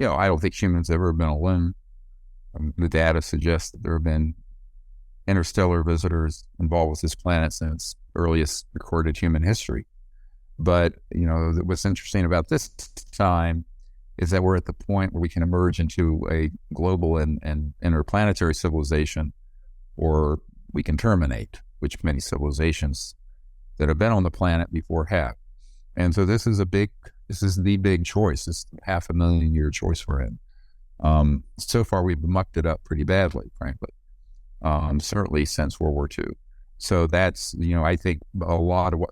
I don't think humans have ever been alone. The data suggests that there have been interstellar visitors involved with this planet since earliest recorded human history. But, what's interesting about this time is that we're at the point where we can emerge into a global and interplanetary civilization, or we can terminate, which many civilizations that have been on the planet before have. And so this is the big choice. It's a 500,000-year choice we're in. So far, we've mucked it up pretty badly, frankly, certainly since World War II. So that's, I think a lot of what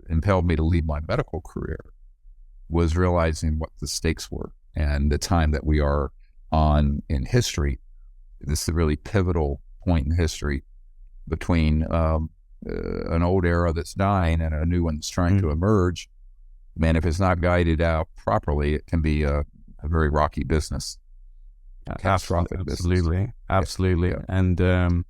impelled me to leave my medical career was realizing what the stakes were and the time that we are on in history. This is a really pivotal point in history between an old era that's dying and a new one that's trying to emerge. Man, if it's not guided out properly, it can be a very rocky business. Catastrophic business. Absolutely. Yeah. And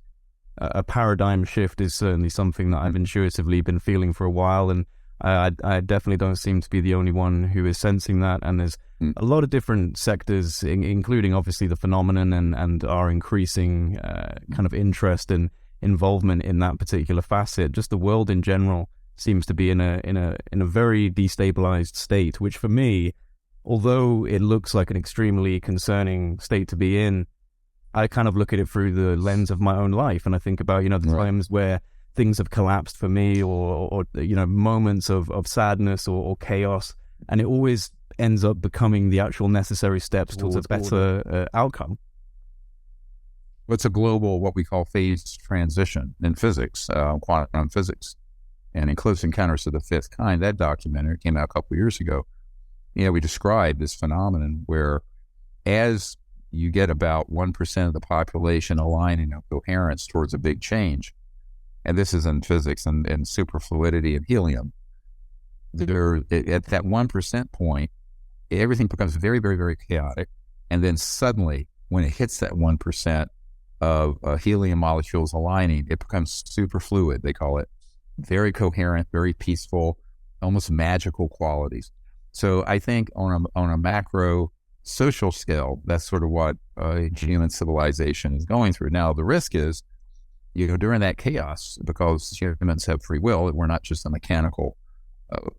a paradigm shift is certainly something that I've intuitively been feeling for a while, and I definitely don't seem to be the only one who is sensing that. And there's a lot of different sectors, including obviously the phenomenon and our increasing kind of interest and involvement in that particular facet. Just the world in general seems to be in a very destabilized state, which for me, although it looks like an extremely concerning state to be in, I kind of look at it through the lens of my own life, and I think about, the times where things have collapsed for me, or moments of sadness or chaos, and it always ends up becoming the actual necessary steps towards a better outcome. It's a global, what we call phase transition in physics, quantum physics. And in Close Encounters of the Fifth Kind, that documentary came out a couple of years ago, we described this phenomenon where as you get about 1% of the population aligning in coherence towards a big change, and this is in physics and superfluidity and helium, there at that 1% point, everything becomes very, very, very chaotic. And then suddenly, when it hits that 1% of helium molecules aligning, it becomes superfluid, they call it. Very coherent, very peaceful, almost magical qualities. So I think on a macro social scale, that's sort of what human civilization is going through. Now, the risk is, during that chaos, because humans have free will, we're not just a mechanical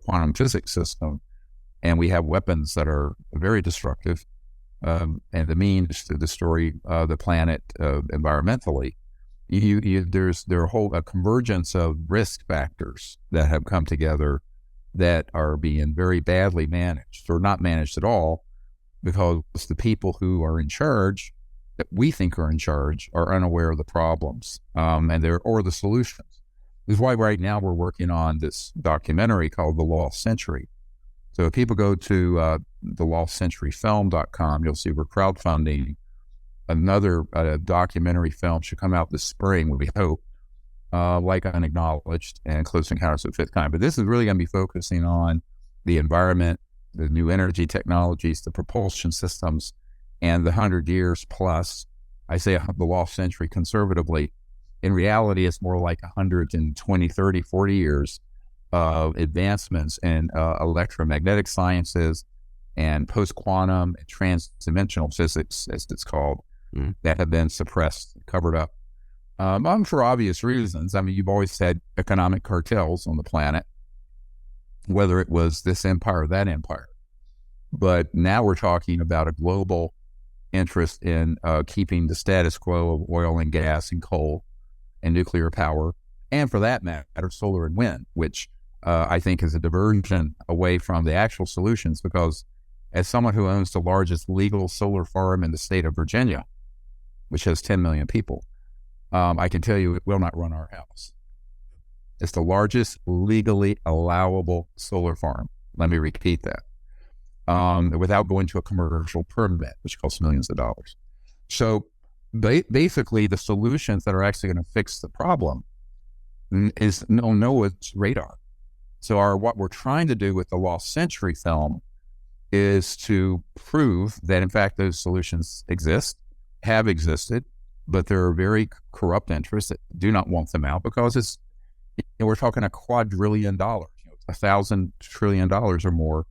quantum physics system, and we have weapons that are very destructive, and the means to destroy the planet environmentally. There's a convergence of risk factors that have come together that are being very badly managed, or not managed at all, because the people who are in charge, that we think are in charge, are unaware of the problems or the solutions. This is why right now we're working on this documentary called The Lost Century. So if people go to thelostcenturyfilm.com, you'll see we're crowdfunding another documentary film. Should come out this spring, we hope, like Unacknowledged and Close Encounters of the Fifth Kind. But this is really going to be focusing on the environment, the new energy technologies, the propulsion systems, and the 100 years plus. I say the lost century conservatively. In reality, it's more like 120, 30, 40 years of advancements in electromagnetic sciences and post-quantum and trans-dimensional physics, as it's called, that have been suppressed, covered up. For obvious reasons. I mean, you've always had economic cartels on the planet, whether it was this empire or that empire. But now we're talking about a global interest in keeping the status quo of oil and gas and coal and nuclear power, and for that matter, solar and wind, which I think is a diversion away from the actual solutions, because as someone who owns the largest legal solar farm in the state of Virginia, which has 10 million people, I can tell you it will not run our house. It's the largest legally allowable solar farm. Let me repeat that. Without going to a commercial permit, which costs millions of dollars. So basically, the solutions that are actually going to fix the problem is on NOAA's radar. So what we're trying to do with the Lost Century film is to prove that, in fact, those solutions have existed, but there are very corrupt interests that do not want them out, because we're talking $2 quadrillion, $1,000 trillion or more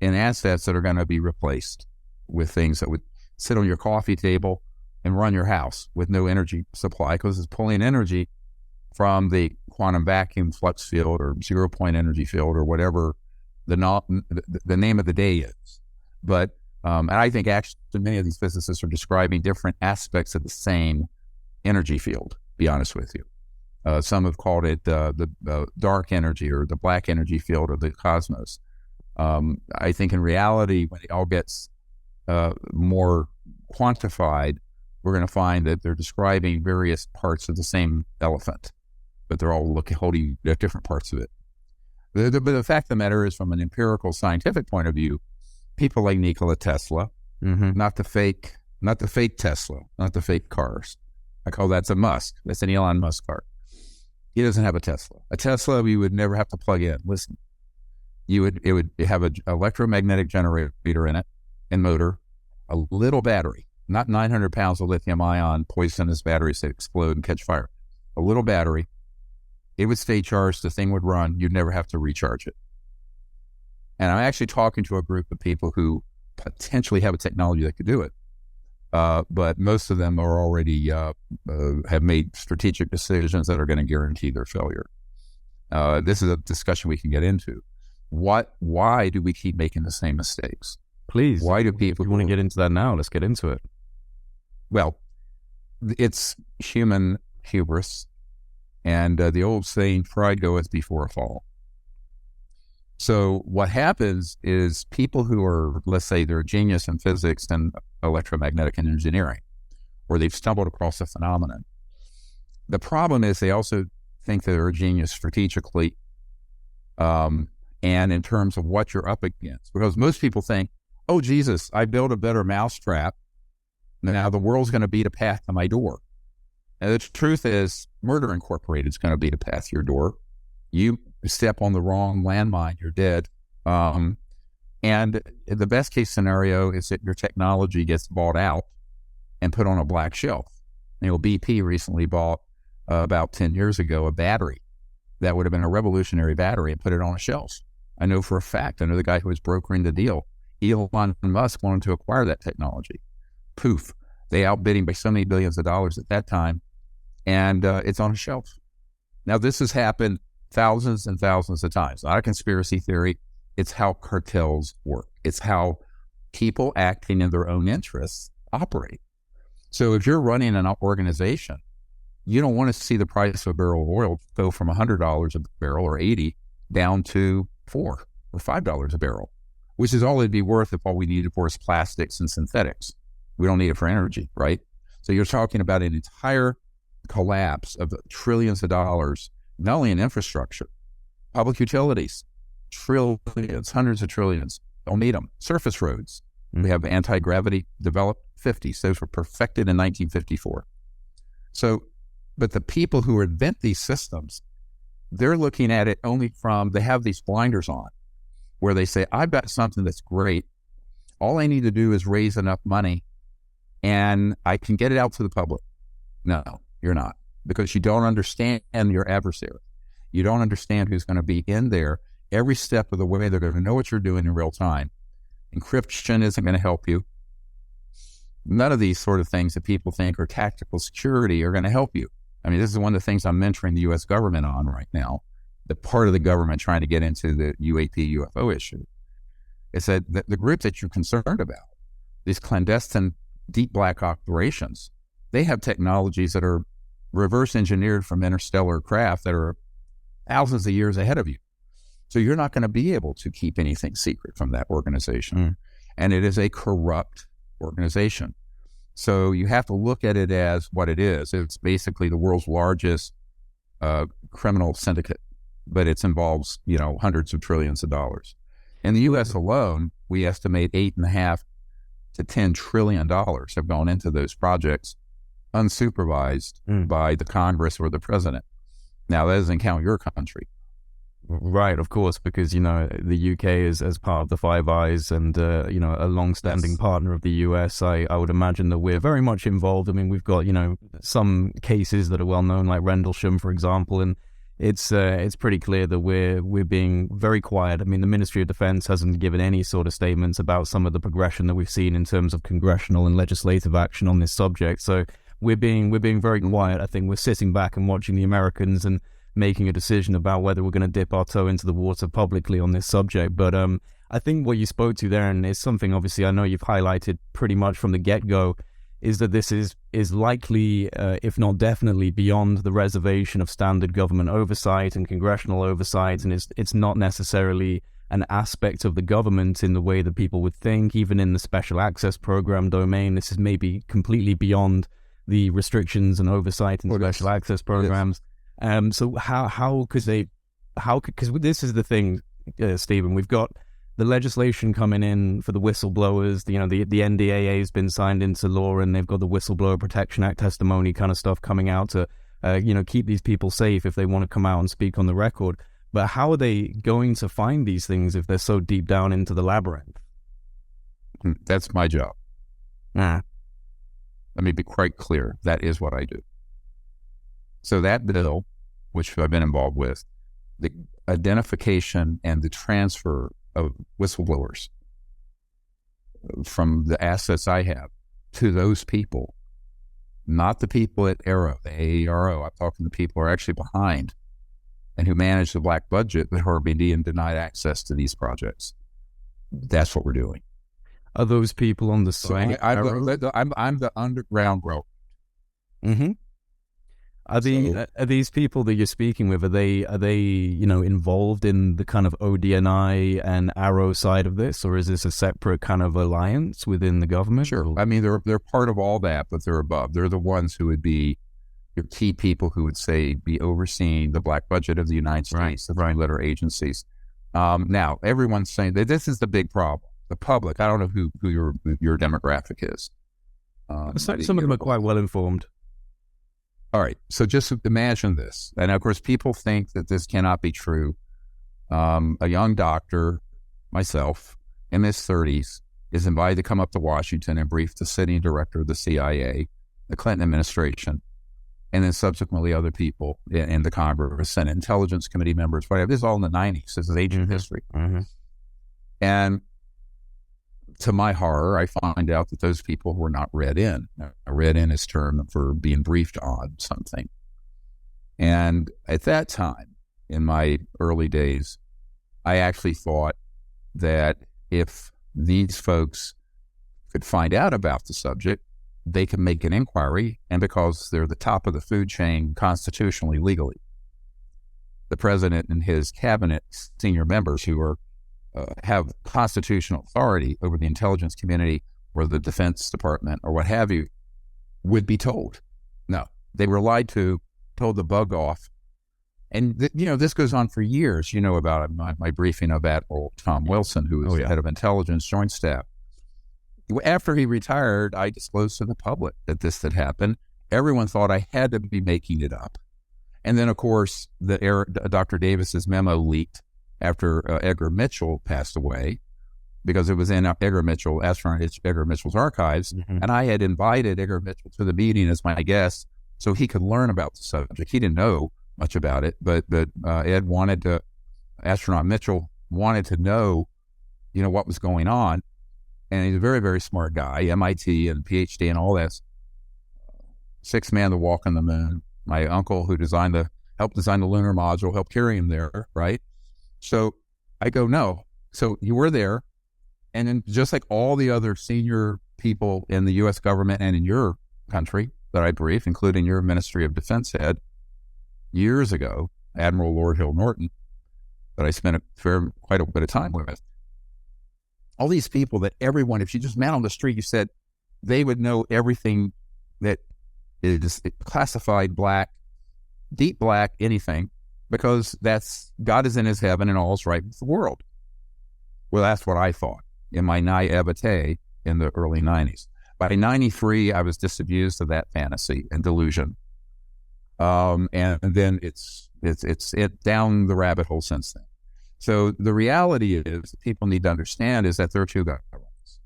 in assets that are going to be replaced with things that would sit on your coffee table and run your house with no energy supply, because it's pulling energy from the quantum vacuum flux field or 0 point energy field or whatever the name of the day is. But and I think actually many of these physicists are describing different aspects of the same energy field, to be honest with you. Some have called it the dark energy or the black energy field of the cosmos. I think in reality, when it all gets more quantified, we're going to find that they're describing various parts of the same elephant, but they're all holding different parts of it. But the fact of the matter is, from an empirical scientific point of view, people like Nikola Tesla, not the fake Tesla, not the fake cars. I call that's a Musk. That's an Elon Musk car. He doesn't have a Tesla. A Tesla we would never have to plug in. Listen, it would have an electromagnetic generator in it and motor, a little battery, not 900 pounds of lithium ion poisonous batteries that explode and catch fire. A little battery. It would stay charged. The thing would run. You'd never have to recharge it. And I'm actually talking to a group of people who potentially have a technology that could do it. But most of them are already have made strategic decisions that are going to guarantee their failure. This is a discussion we can get into. Why do we keep making the same mistakes? Please. Why do people... If you want to get into that now, let's get into it. Well, it's human hubris. And the old saying, pride goeth before a fall. So what happens is people who are, let's say, they're a genius in physics and electromagnetic engineering, or they've stumbled across a phenomenon. The problem is they also think that they're a genius strategically and in terms of what you're up against. Because most people think, oh, Jesus, I built a better mousetrap. Now the world's going to beat a path to my door. And the truth is, Murder Incorporated is going to beat a path to your door. You step on the wrong landmine, you're dead. And the best case scenario is that your technology gets bought out and put on a black shelf. You know, BP recently bought about 10 years ago a battery that would have been a revolutionary battery and put it on a shelf. I know for a fact, I know the guy who was brokering the deal. Elon Musk wanted to acquire that technology. Poof. They outbid him by so many billions of dollars at that time, and it's on a shelf. Now, this has happened thousands and thousands of times. Not a conspiracy theory. It's how cartels work. It's how people acting in their own interests operate. So if you're running an organization, you don't want to see the price of a barrel of oil go from $100 a barrel or 80 down to $4 or $5 a barrel, which is all it'd be worth if all we needed for is plastics and synthetics. We don't need it for energy, right? So you're talking about an entire collapse of trillions of dollars, not only in infrastructure, public utilities, trillions, hundreds of trillions. Don't need them. Surface roads. We have anti-gravity developed 50s. Those were perfected in 1954. So, but the people who invent these systems, they're looking at it only from, they have these blinders on where they say, I've got something that's great. All I need to do is raise enough money and I can get it out to the public. No, you're not, because you don't understand your adversary. You don't understand who's going to be in there every step of the way. They're going to know what you're doing in real time. Encryption isn't going to help you. None of these sort of things that people think are tactical security are going to help you. I mean, this is one of the things I'm mentoring the U.S. government on right now, the part of the government trying to get into the UAP, UFO issue. It's that the group that you're concerned about, these clandestine deep black operations, they have technologies that are reverse engineered from interstellar craft that are thousands of years ahead of you. So you're not going to be able to keep anything secret from that organization. And it is a corrupt organization. So you have to look at it as what it is. It's basically the world's largest criminal syndicate, but it involves, hundreds of trillions of dollars. In the U.S. alone, we estimate $8.5 to $10 trillion have gone into those projects unsupervised by the Congress or the president. Now, that doesn't count your country. Right, of course, because, the UK is as part of the Five Eyes and, a long-standing partner of the US. I would imagine that we're very much involved. I mean, we've got, some cases that are well-known, like Rendlesham, for example. And, it's pretty clear that we're being very quiet. I mean, the Ministry of Defense hasn't given any sort of statements about some of the progression that we've seen in terms of congressional and legislative action on this subject. So we're being very quiet. I think we're sitting back and watching the Americans and making a decision about whether we're going to dip our toe into the water publicly on this subject. But I think what you spoke to there, and is something obviously I know you've highlighted pretty much from the get-go, is that this is likely, if not definitely, beyond the reservation of standard government oversight and congressional oversight, and it's not necessarily an aspect of the government in the way that people would think. Even in the special access program domain, this is maybe completely beyond the restrictions and oversight in special access programs. So because this is the thing, Stephen, we've got the legislation coming in for the whistleblowers. You know, the NDAA has been signed into law, and they've got the Whistleblower Protection Act testimony kind of stuff coming out to, keep these people safe if they want to come out and speak on the record. But how are they going to find these things if they're so deep down into the labyrinth? That's my job. Let me be quite clear. That is what I do. So that bill, which I've been involved with, the identification and the transfer of whistleblowers from the assets I have to those people, not the people at AARO, the AARO. I'm talking to people who are actually behind and who manage the black budget that are being denied access to these projects. That's what we're doing. Are those people on the side? I'm the underground rope. Mm-hmm. Are these people that you're speaking with, are they involved in the kind of ODNI and AARO side of this, or is this a separate kind of alliance within the government? Sure. I mean, they're part of all that, but they're above. They're the ones who would be your key people who would be overseeing the black budget of the United States, the three-letter agencies. Now, everyone's saying that this is the big problem. The public, I don't know who your demographic is. Some of them are quite well informed. All right, so just imagine this. And of course, people think that this cannot be true. A young doctor, myself, in his 30s, is invited to come up to Washington and brief the sitting director of the CIA, the Clinton administration, and then subsequently other people in the Congress, Senate Intelligence Committee members, whatever. This is all in the 90s. This is ancient history. Mm-hmm. And to my horror, I find out that those people were not read in. Read in is term for being briefed on something. And at that time, in my early days, I actually thought that if these folks could find out about the subject, they could make an inquiry, and because they're the top of the food chain constitutionally, legally, the president and his cabinet senior members who are have constitutional authority over the intelligence community or the Defense Department or what have you, would be told. No, they were lied to, told to bug off. And, this goes on for years. You know about my briefing of Admiral Tom Wilson, who was the head of intelligence joint staff. After he retired, I disclosed to the public that this had happened. Everyone thought I had to be making it up. And then, of course, Dr. Davis's memo leaked after Edgar Mitchell passed away, because it was in astronaut Edgar Mitchell's archives, and I had invited Edgar Mitchell to the meeting as my guest so he could learn about the subject. He didn't know much about it, but astronaut Mitchell wanted to know, what was going on, and he's a very, very smart guy, MIT and PhD and all that. Sixth man to walk on the moon. My uncle, who helped design the lunar module, helped carry him there, right? So I go, no. So you were there. And then just like all the other senior people in the U.S. government and in your country that I briefed, including your Ministry of Defense head, years ago, Admiral Lord Hill Norton, that I spent quite a bit of time with. All these people that everyone, if you just met on the street, you said they would know everything that is classified black, deep black, anything, because God is in his heaven and all's right with the world. Well, that's what I thought in my naivete in the early 90s. By 93, I was disabused of that fantasy and delusion. And then it's down the rabbit hole since then. So the reality is, people need to understand, is that there are two governments.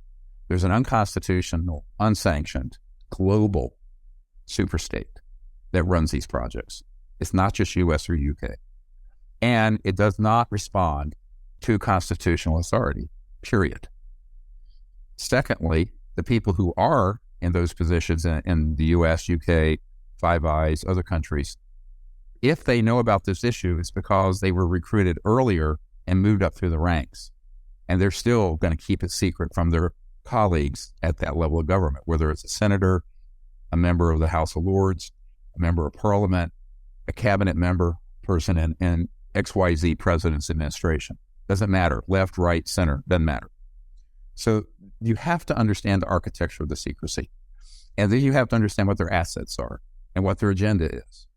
There's an unconstitutional, unsanctioned, global superstate that runs these projects. It's not just US or UK. And it does not respond to constitutional authority, period. Secondly, the people who are in those positions in the US, UK, Five Eyes, other countries, if they know about this issue, it's because they were recruited earlier and moved up through the ranks. And they're still going to keep it secret from their colleagues at that level of government, whether it's a senator, a member of the House of Lords, a member of Parliament, a cabinet member, person in XYZ president's administration. Doesn't matter. Left, right, center, doesn't matter. So you have to understand the architecture of the secrecy. And then you have to understand what their assets are and what their agenda is.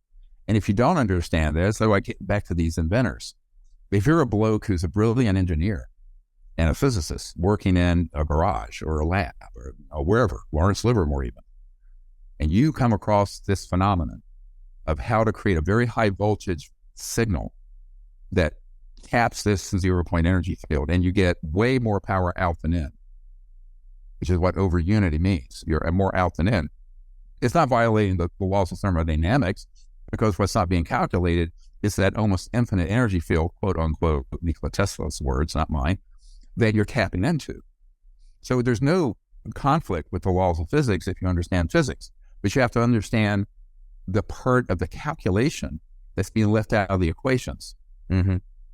And if you don't understand that, so I get back to these inventors. If you're a bloke who's a brilliant engineer and a physicist working in a garage or a lab or wherever, Lawrence Livermore even, and you come across this phenomenon of how to create a very high voltage signal that taps this zero point energy field, and you get way more power out than in, which is what over unity means. You're more out than in. It's not violating the laws of thermodynamics, because what's not being calculated is that almost infinite energy field, quote unquote, Nikola Tesla's words, not mine, that you're tapping into. So there's no conflict with the laws of physics if you understand physics, but you have to understand the part of the calculation that's being left out of the equations,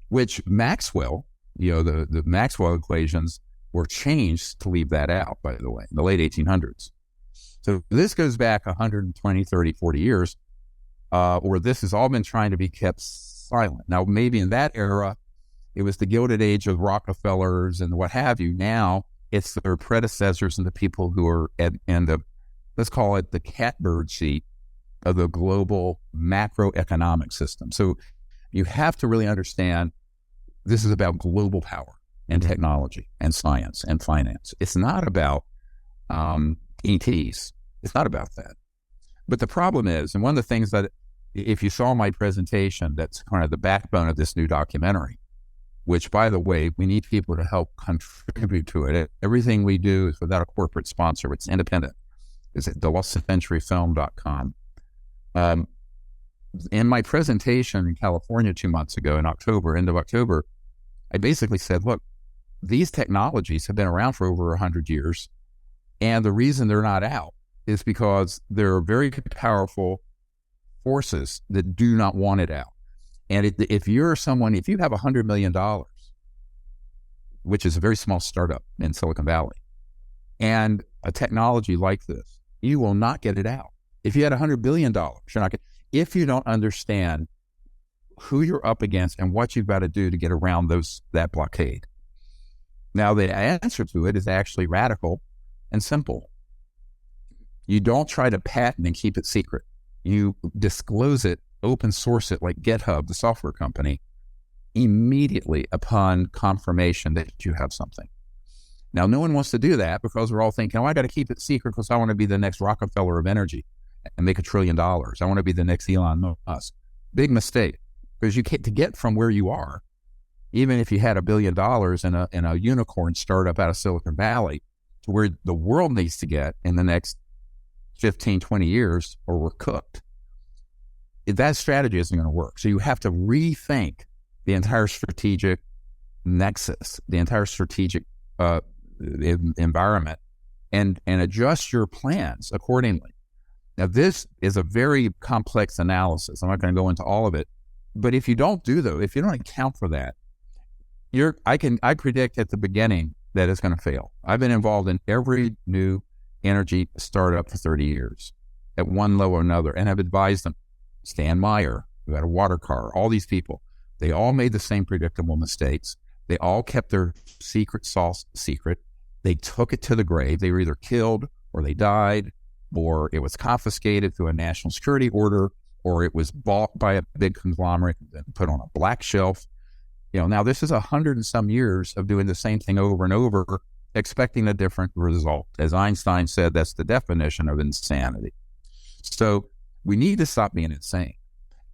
which Maxwell, the Maxwell equations were changed to leave that out, by the way, in the late 1800s. So this goes back 120, 30, 40 years, where this has all been trying to be kept silent. Now, maybe in that era, it was the Gilded Age of Rockefellers and what have you. Now, it's their predecessors and the people who are in the, let's call it the catbird seat of the global macroeconomic system. So you have to really understand this is about global power and technology and science and finance. It's not about ETs. It's not about that. But the problem is, and one of the things that, if you saw my presentation, that's kind of the backbone of this new documentary, which, by the way, we need people to help contribute to it. Everything we do is without a corporate sponsor. It's independent. It's at thelostcenturyfilm.com. In my presentation in California 2 months ago, in October, end of October, I basically said, look, these technologies have been around for over 100 years, and the reason they're not out is because there are very powerful forces that do not want it out. And if you have $100 million, which is a very small startup in Silicon Valley, and a technology like this, you will not get it out. If you had $100 billion, you're not if you don't understand who you're up against and what you've got to do to get around that blockade. Now, the answer to it is actually radical and simple. You don't try to patent and keep it secret. You disclose it, open source it like GitHub, the software company, immediately upon confirmation that you have something. Now, no one wants to do that because we're all thinking, I got to keep it secret because I want to be the next Rockefeller of energy and make $1 trillion. I want to be the next Elon Musk. Big mistake, because to get from where you are, even if you had $1 billion in a unicorn startup out of Silicon Valley, to where the world needs to get in the next 15, 20 years, or we're cooked. That strategy isn't going to work. So you have to rethink the entire strategic nexus, the entire strategic environment, and adjust your plans accordingly. Now, this is a very complex analysis. I'm not going to go into all of it, but if you don't if you don't account for that, I predict at the beginning that it's going to fail. I've been involved in every new energy startup for 30 years at one level or another, and I've advised them. Stan Meyer, who had a water car, all these people, they all made the same predictable mistakes. They all kept their secret sauce secret. They took it to the grave. They were either killed or they died, or it was confiscated through a national security order, or it was bought by a big conglomerate and put on a black shelf. Now this is 100 and some years of doing the same thing over and over, expecting a different result. As Einstein said, that's the definition of insanity. So we need to stop being insane.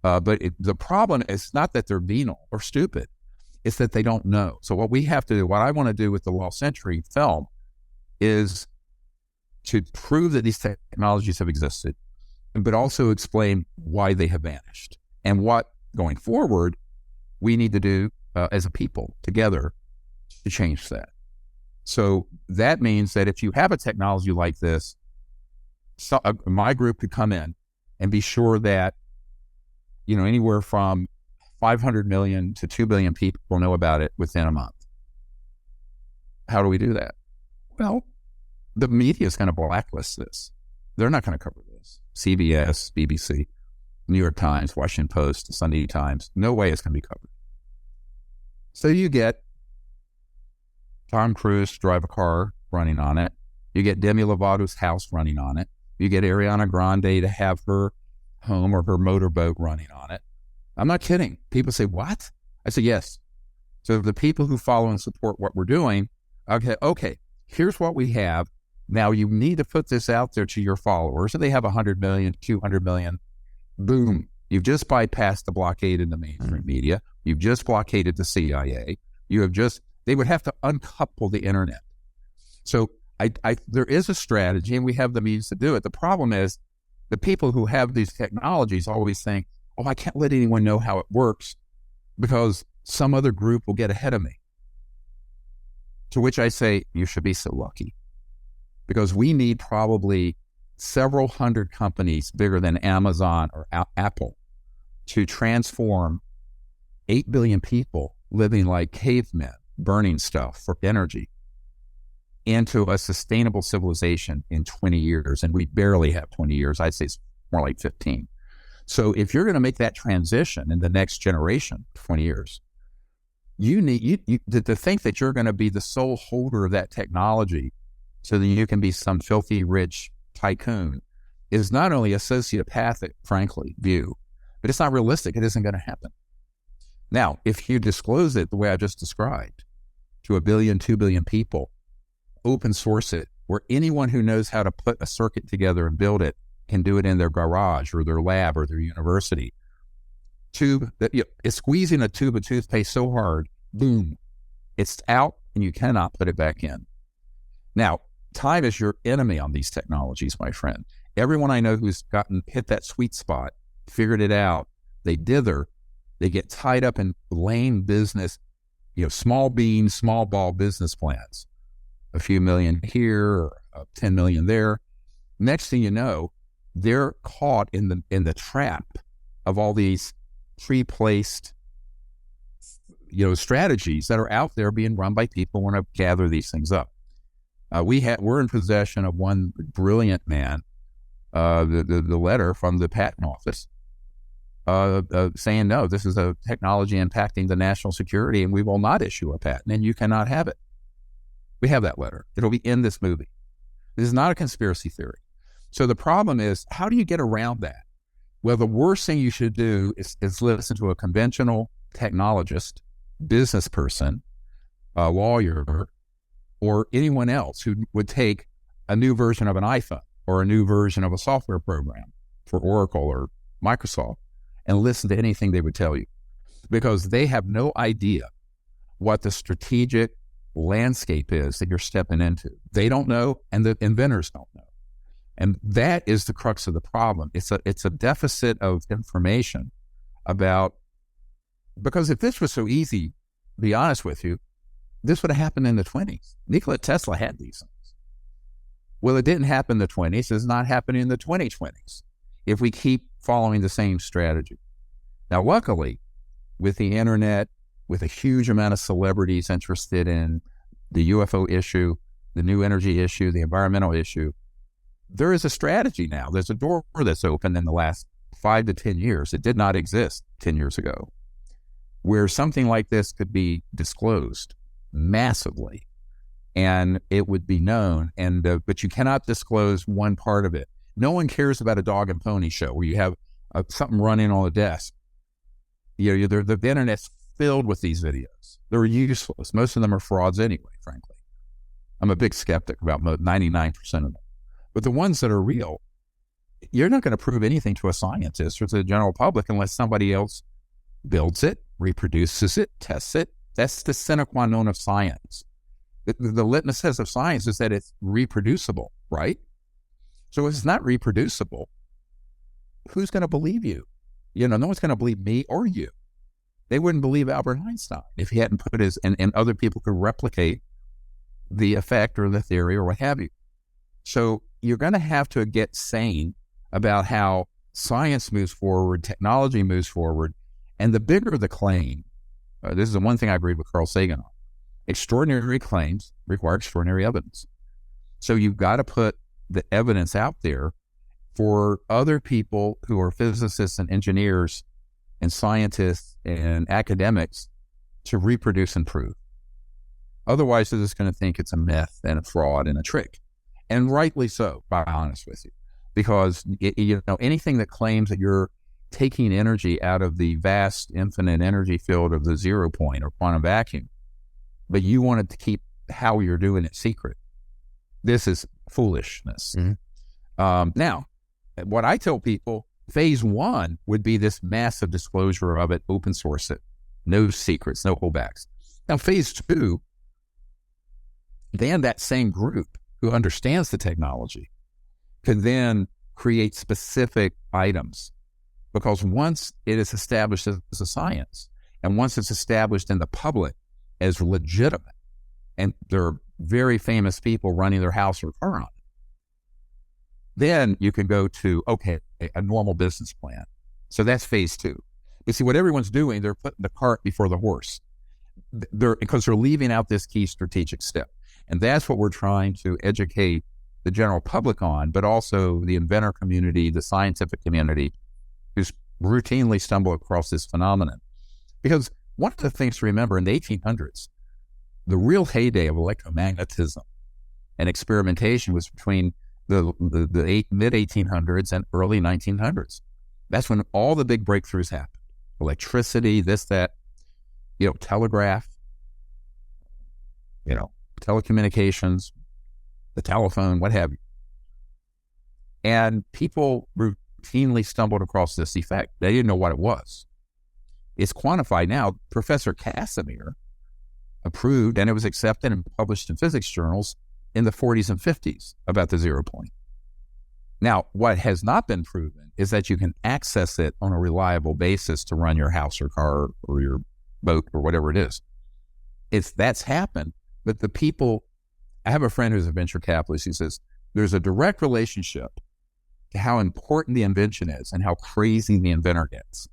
But the problem is not that they're venal or stupid. It's that they don't know. So what I want to do with the Lost Century film is to prove that these technologies have existed, but also explain why they have vanished and what, going forward, we need to do as a people together to change that. So that means that if you have a technology like this, my group could come in and be sure that, anywhere from 500 million to 2 billion people know about it within a month. How do we do that? Well, the media is going to blacklist this. They're not going to cover this. CBS, BBC, New York Times, Washington Post, Sunday Times, no way it's going to be covered. So you get Tom Cruise to drive a car running on it. You get Demi Lovato's house running on it. You get Ariana Grande to have her home or her motorboat running on it. I'm not kidding. People say, what? I say, yes. So the people who follow and support what we're doing, okay, here's what we have. Now you need to put this out there to your followers. So they have 100 million, 200 million. Boom. You've just bypassed the blockade in the mainstream media. You've just blockaded the CIA. They would have to uncouple the internet. So there is a strategy and we have the means to do it. The problem is the people who have these technologies always think, I can't let anyone know how it works because some other group will get ahead of me. To which I say, you should be so lucky, because we need probably several hundred companies bigger than Amazon or Apple to transform 8 billion people living like cavemen, burning stuff for energy, into a sustainable civilization in 20 years. And we barely have 20 years. I'd say it's more like 15. So if you're going to make that transition in the next generation, 20 years, you need to think that you're going to be the sole holder of that technology so that you can be some filthy rich tycoon is not only a sociopathic, frankly, view, but it's not realistic. It isn't going to happen. Now, if you disclose it the way I just described to 1 billion, 2 billion people, open source it, where anyone who knows how to put a circuit together and build it can do it in their garage or their lab or their university. It's squeezing a tube of toothpaste so hard, boom, it's out and you cannot put it back in. Now, time is your enemy on these technologies, my friend. Everyone I know who's hit that sweet spot, figured it out, they dither, they get tied up in lame business, small bean, small ball business plans. A few million here, or 10 million there. Next thing you know, they're caught in the trap of all these pre-placed, strategies that are out there being run by people who want to gather these things up. We're in possession of one brilliant man, the letter from the patent office, saying, no, this is a technology impacting the national security and we will not issue a patent and you cannot have it. We have that letter. It'll be in this movie. This is not a conspiracy theory. So the problem is, how do you get around that? Well, the worst thing you should do is listen to a conventional technologist, business person, a lawyer, or anyone else who would take a new version of an iPhone or a new version of a software program for Oracle or Microsoft and listen to anything they would tell you, because they have no idea what the strategic landscape is that you're stepping into. They don't know, and the inventors don't know. And that is the crux of the problem. It's a deficit of information because if this was so easy, to be honest with you, this would have happened in the 1920s. Nikola Tesla had these things. Well, it didn't happen in the 1920s. It's not happening in the 2020s if we keep following the same strategy. Now, luckily, with the internet, with a huge amount of celebrities interested in the UFO issue, the new energy issue, the environmental issue, there is a strategy now. There's a door that's opened in the last 5 to 10 years. It did not exist 10 years ago, where something like this could be disclosed massively and it would be known. But you cannot disclose one part of it. No one cares about a dog and pony show where you have something running on a desk. The internet's filled with these videos. They're useless. Most of them are frauds anyway, frankly. I'm a big skeptic about 99% of them. But the ones that are real, you're not going to prove anything to a scientist or to the general public unless somebody else builds it, reproduces it, tests it. That's the sine qua non of science. The litmus test of science is that it's reproducible, right? So if it's not reproducible, who's going to believe you? no one's going to believe me or you. They wouldn't believe Albert Einstein if he hadn't put his, and other people could replicate the effect or the theory or what have you. So you're going to have to get sane about how science moves forward, technology moves forward, and the bigger the claim, this is the one thing I agree with Carl Sagan on, extraordinary claims require extraordinary evidence. So you've got to put the evidence out there for other people who are physicists and engineers and scientists and academics to reproduce and prove. Otherwise, they're just going to think it's a myth and a fraud and a trick. And rightly so, to be honest with you, because anything that claims that you're taking energy out of the vast infinite energy field of the 0 point or quantum vacuum, but you wanted to keep how you're doing it secret, this is foolishness. Now, what I tell people, phase 1 would be this massive disclosure of it, open source it, no secrets, no holdbacks. Now, phase 2, then that same group who understands the technology can then create specific items, because once it is established as a science, and once it's established in the public as legitimate, and there are very famous people running their house or car on it, then you can go to, okay, a normal business plan. So that's phase 2. You see, what everyone's doing, they're putting the cart before the horse, because they're leaving out this key strategic step. And that's what we're trying to educate the general public on, but also the inventor community, the scientific community, who's routinely stumble across this phenomenon. Because one of the things to remember, in the 1800s, the real heyday of electromagnetism and experimentation was between the mid-1800s and early 1900s. That's when all the big breakthroughs happened. Electricity, this, that, telegraph, telecommunications, the telephone, what have you. And people routinely stumbled across this effect. They didn't know what it was. It's quantified now. Professor Casimir approved, and it was accepted and published in physics journals in the 40s and 50s about the 0 point. Now, what has not been proven is that you can access it on a reliable basis to run your house or car or your boat or whatever it is. That's happened, but the people, I have a friend who's a venture capitalist. He says there's a direct relationship to how important the invention is and how crazy the inventor gets.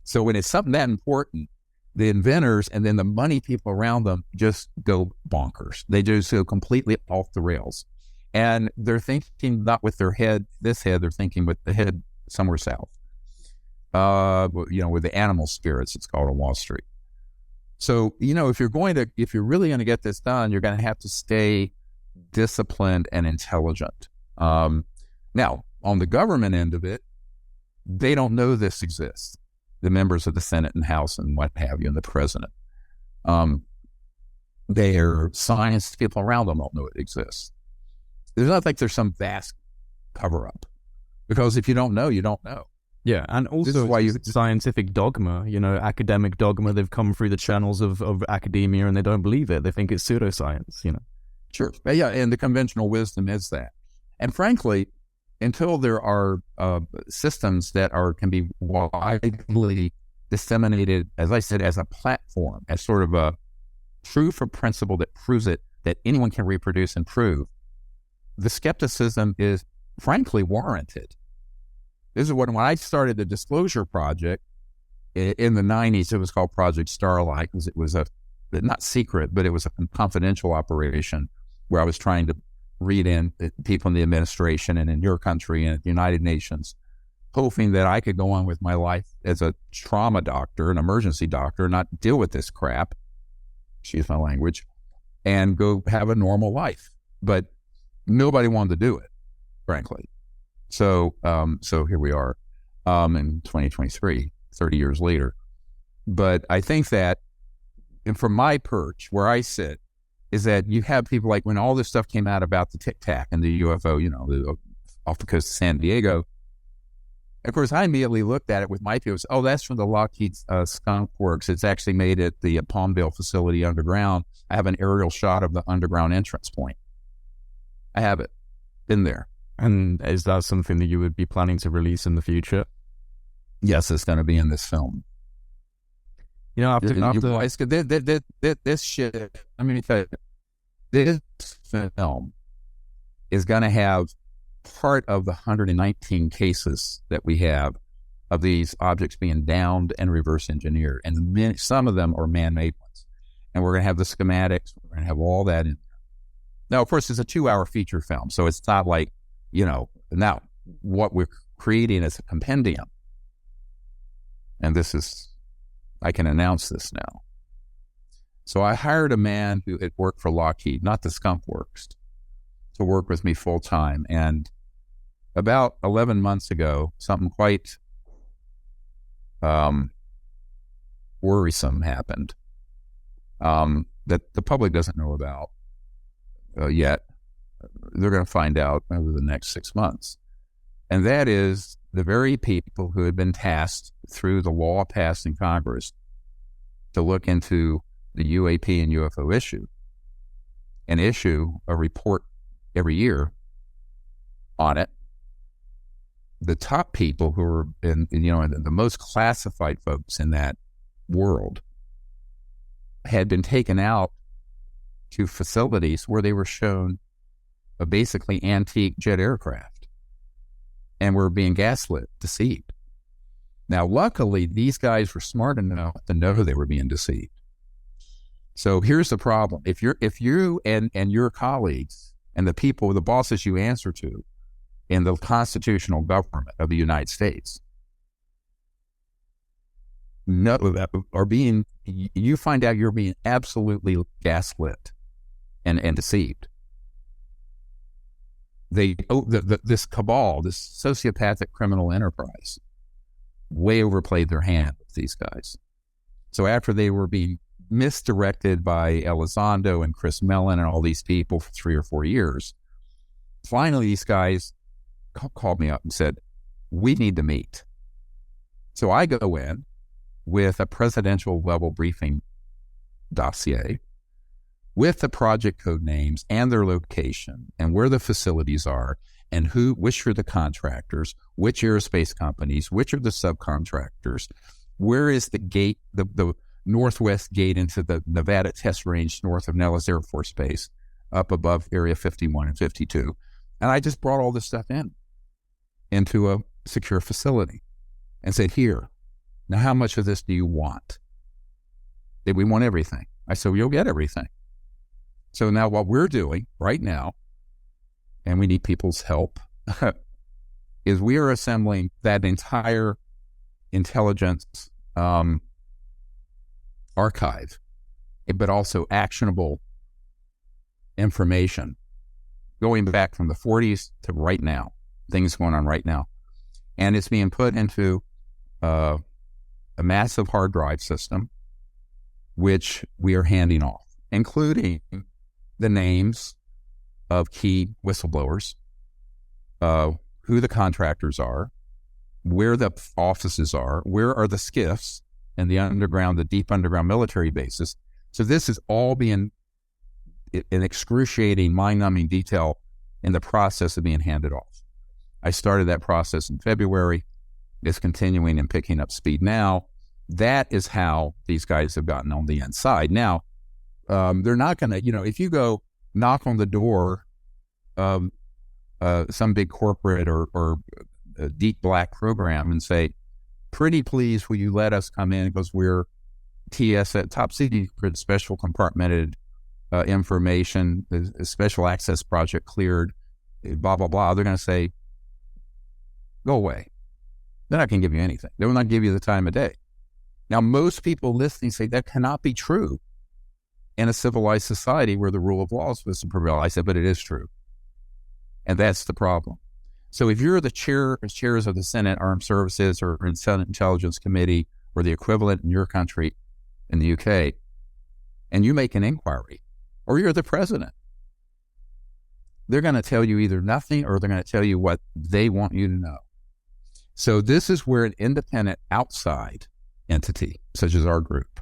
So when it's something that important, the inventors and then the money people around them just go bonkers. They just go completely off the rails. And they're thinking not with their head, they're thinking with the head somewhere south. With the animal spirits, it's called on Wall Street. So, if you're really going to get this done, you're going to have to stay disciplined and intelligent. Now, on the government end of it, they don't know this exists. The members of the Senate and House and what have you, and the president. Their science people around them don't know it exists. There's not like there's some vast cover-up. Because if you don't know, you don't know. Yeah, and also why scientific dogma, academic dogma, they've come through the channels of academia and they don't believe it. They think it's pseudoscience, Sure. Yeah, and the conventional wisdom is that. And frankly, until there are systems that can be widely disseminated, as I said, as a platform, as sort of a proof of principle that proves it, that anyone can reproduce and prove, the skepticism is frankly warranted. This is when I started the Disclosure Project in the 90s. It was called Project Starlight because it was not secret, but it was a confidential operation where I was trying to read in people in the administration and in your country and at the United Nations, hoping that I could go on with my life as a trauma doctor, an emergency doctor, not deal with this crap, excuse my language, and go have a normal life. But nobody wanted to do it, frankly. So here we are in 2023, 30 years later. But I think that, and from my perch, where I sit, is that you have people like when all this stuff came out about the Tic Tac and the UFO, off the coast of San Diego. Of course, I immediately looked at it with my people. Oh, that's from the Lockheed Skunk Works. It's actually made at the Palmdale facility underground. I have an aerial shot of the underground entrance point. I have it. Been there. And is that something that you would be planning to release in the future? Yes, it's going to be in this film. This shit, I mean, this film is going to have part of the 119 cases that we have of these objects being downed and reverse engineered. And some of them are man-made ones. And we're going to have the schematics. We're going to have all that in. Now, of course, it's a 2-hour feature film. So it's not like, now what we're creating is a compendium. And I can announce this now. So I hired a man who had worked for Lockheed, not the Skunk Works, to work with me full time. And about 11 months ago, something quite worrisome happened that the public doesn't know about yet. They're going to find out over the next 6 months. And that is the very people who had been tasked through the law passed in Congress to look into the UAP and UFO issue and issue a report every year on it. The top people who are the most classified folks in that world had been taken out to facilities where they were shown a basically antique jet aircraft and were being gaslit, deceived. Now, luckily, these guys were smart enough to know they were being deceived. So here's the problem. If you and your colleagues and the people, the bosses you answer to in the constitutional government of the United States you find out you're being absolutely gaslit and deceived. This cabal, this sociopathic criminal enterprise, way overplayed their hand with these guys. So after they were being misdirected by Elizondo and Chris Mellon and all these people for 3 or 4 years, finally these guys called me up and said, we need to meet. So I go in with a presidential level briefing dossier with the project code names and their location and where the facilities are and which are the contractors, which aerospace companies, which are the subcontractors, where is the gate, the northwest gate into the Nevada test range north of Nellis Air Force Base, up above Area 51 and 52. And I just brought all this stuff into a secure facility and said, here, now how much of this do you want? We want everything. I said, well, you'll get everything. So now what we're doing right now, and we need people's help, is we are assembling that entire intelligence archive, but also actionable information going back from the 40s to right now, things going on right now. And it's being put into a massive hard drive system, which we are handing off, including the names of key whistleblowers, who the contractors are, where the offices are, where are the SCIFs and the deep underground military bases. So this is all being in excruciating, mind-numbing detail in the process of being handed off. I started that process in February. It's continuing and picking up speed now. That is how these guys have gotten on the inside. Now, they're not going to, if you go knock on the door of some big corporate or a deep black program and say, pretty please, will you let us come in because we're TS, top secret, special compartmented information, a special access project cleared, blah, blah, blah. They're going to say, go away. They're not going to give you anything. They will not give you the time of day. Now, most people listening say that cannot be true in a civilized society where the rule of law is supposed to prevail. I said, but it is true. And that's the problem. So if you're the chairs of the Senate Armed Services or in Senate Intelligence Committee or the equivalent in your country in the UK, and you make an inquiry, or you're the president, they're going to tell you either nothing or they're going to tell you what they want you to know. So this is where an independent outside entity, such as our group,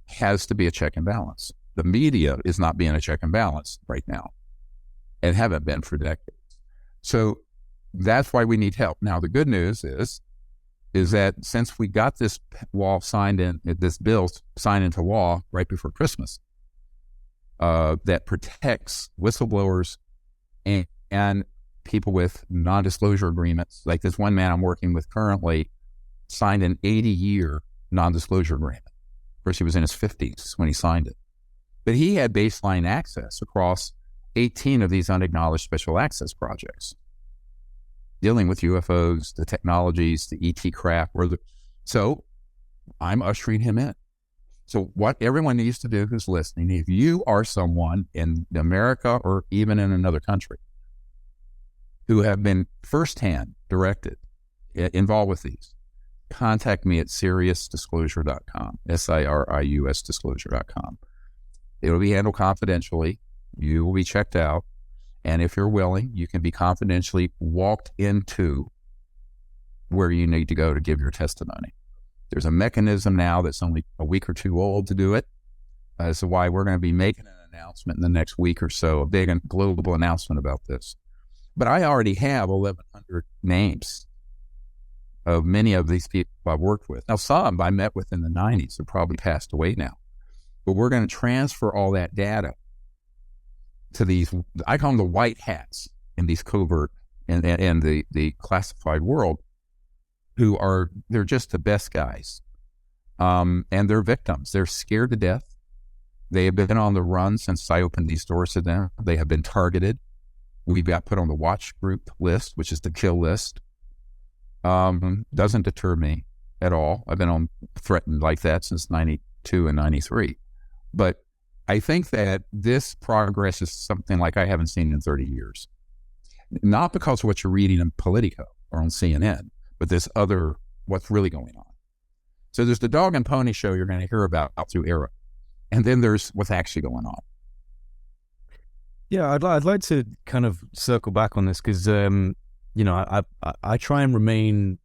has to be a check and balance. The media is not being a check and balance right now and haven't been for decades. So that's why we need help. Now, the good news is is that since we got this bill signed into law right before Christmas, that protects whistleblowers and people with non-disclosure agreements. Like this one man I'm working with currently signed an 80-year non-disclosure agreement. Of course, he was in his 50s when he signed it. But he had baseline access across 18 of these unacknowledged special access projects, dealing with UFOs, the technologies, the ET craft. So I'm ushering him in. So what everyone needs to do who's listening, if you are someone in America or even in another country who have been firsthand involved with these, contact me at SiriusDisclosure.com, SIRIUS Disclosure.com. It will be handled confidentially. You will be checked out. And if you're willing, you can be confidentially walked into where you need to go to give your testimony. There's a mechanism now that's only a week or two old to do it. That's why we're going to be making an announcement in the next week or so, a big and global announcement about this. But I already have 1,100 names of many of these people I've worked with. Now, some I met with in the 90s have probably passed away now. But we're going to transfer all that data to these, I call them the white hats in these covert and the classified world, they're just the best guys. And they're victims. They're scared to death. They have been on the run since I opened these doors to them. They have been targeted. We got put on the watch group list, which is the kill list. Doesn't deter me at all. I've been threatened like that since 92 and 93. But I think that this progress is something like I haven't seen in 30 years. Not because of what you're reading in Politico or on CNN, but this other, what's really going on. So there's the dog and pony show you're going to hear about through Eric. And then there's what's actually going on. Yeah, I'd like to kind of circle back on this because, I try and remain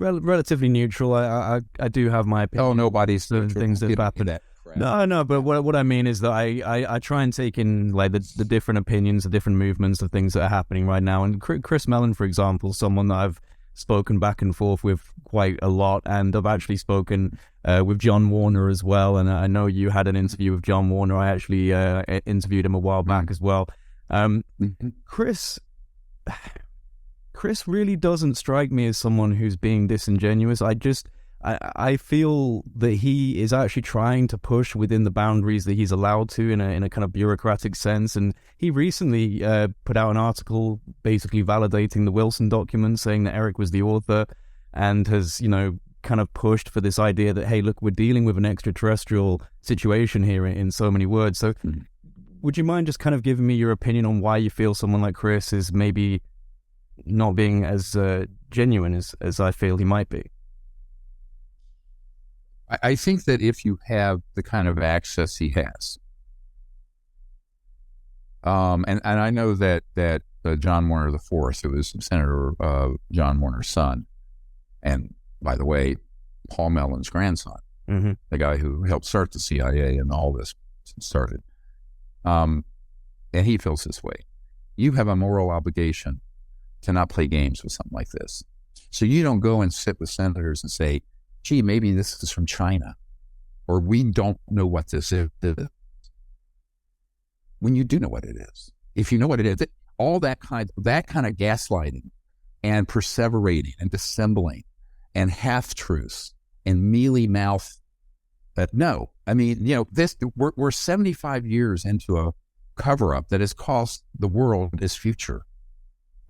relatively neutral. I do have my opinion. Oh, nobody's certain things that happen. No, but what I mean is that I try and take in like the different opinions, the different movements, the things that are happening right now. And Chris Mellon, for example, someone that I've spoken back and forth with quite a lot, and I've actually spoken with John Warner as well. And I know you had an interview with John Warner. I actually interviewed him a while back as well. Chris really doesn't strike me as someone who's being disingenuous. I feel that he is actually trying to push within the boundaries that he's allowed to in a kind of bureaucratic sense. And he recently put out an article basically validating the Wilson document, saying that Eric was the author, and has, kind of pushed for this idea that, hey, look, we're dealing with an extraterrestrial situation here in so many words. So would you mind just kind of giving me your opinion on why you feel someone like Chris is maybe not being as genuine as I feel he might be? I think that if you have the kind of access he has, and I know that John Warner IV, who was Senator John Warner's son, and by the way, Paul Mellon's grandson, the guy who helped start the CIA and all this started, and he feels this way. You have a moral obligation to not play games with something like this. So you don't go and sit with senators and say, gee, maybe this is from China, or we don't know what this is. When you do know what it is, if you know what it is, all that kind of gaslighting and perseverating and dissembling and half-truths and mealy-mouth, no. I mean, we're 75 years into a cover-up that has cost the world its future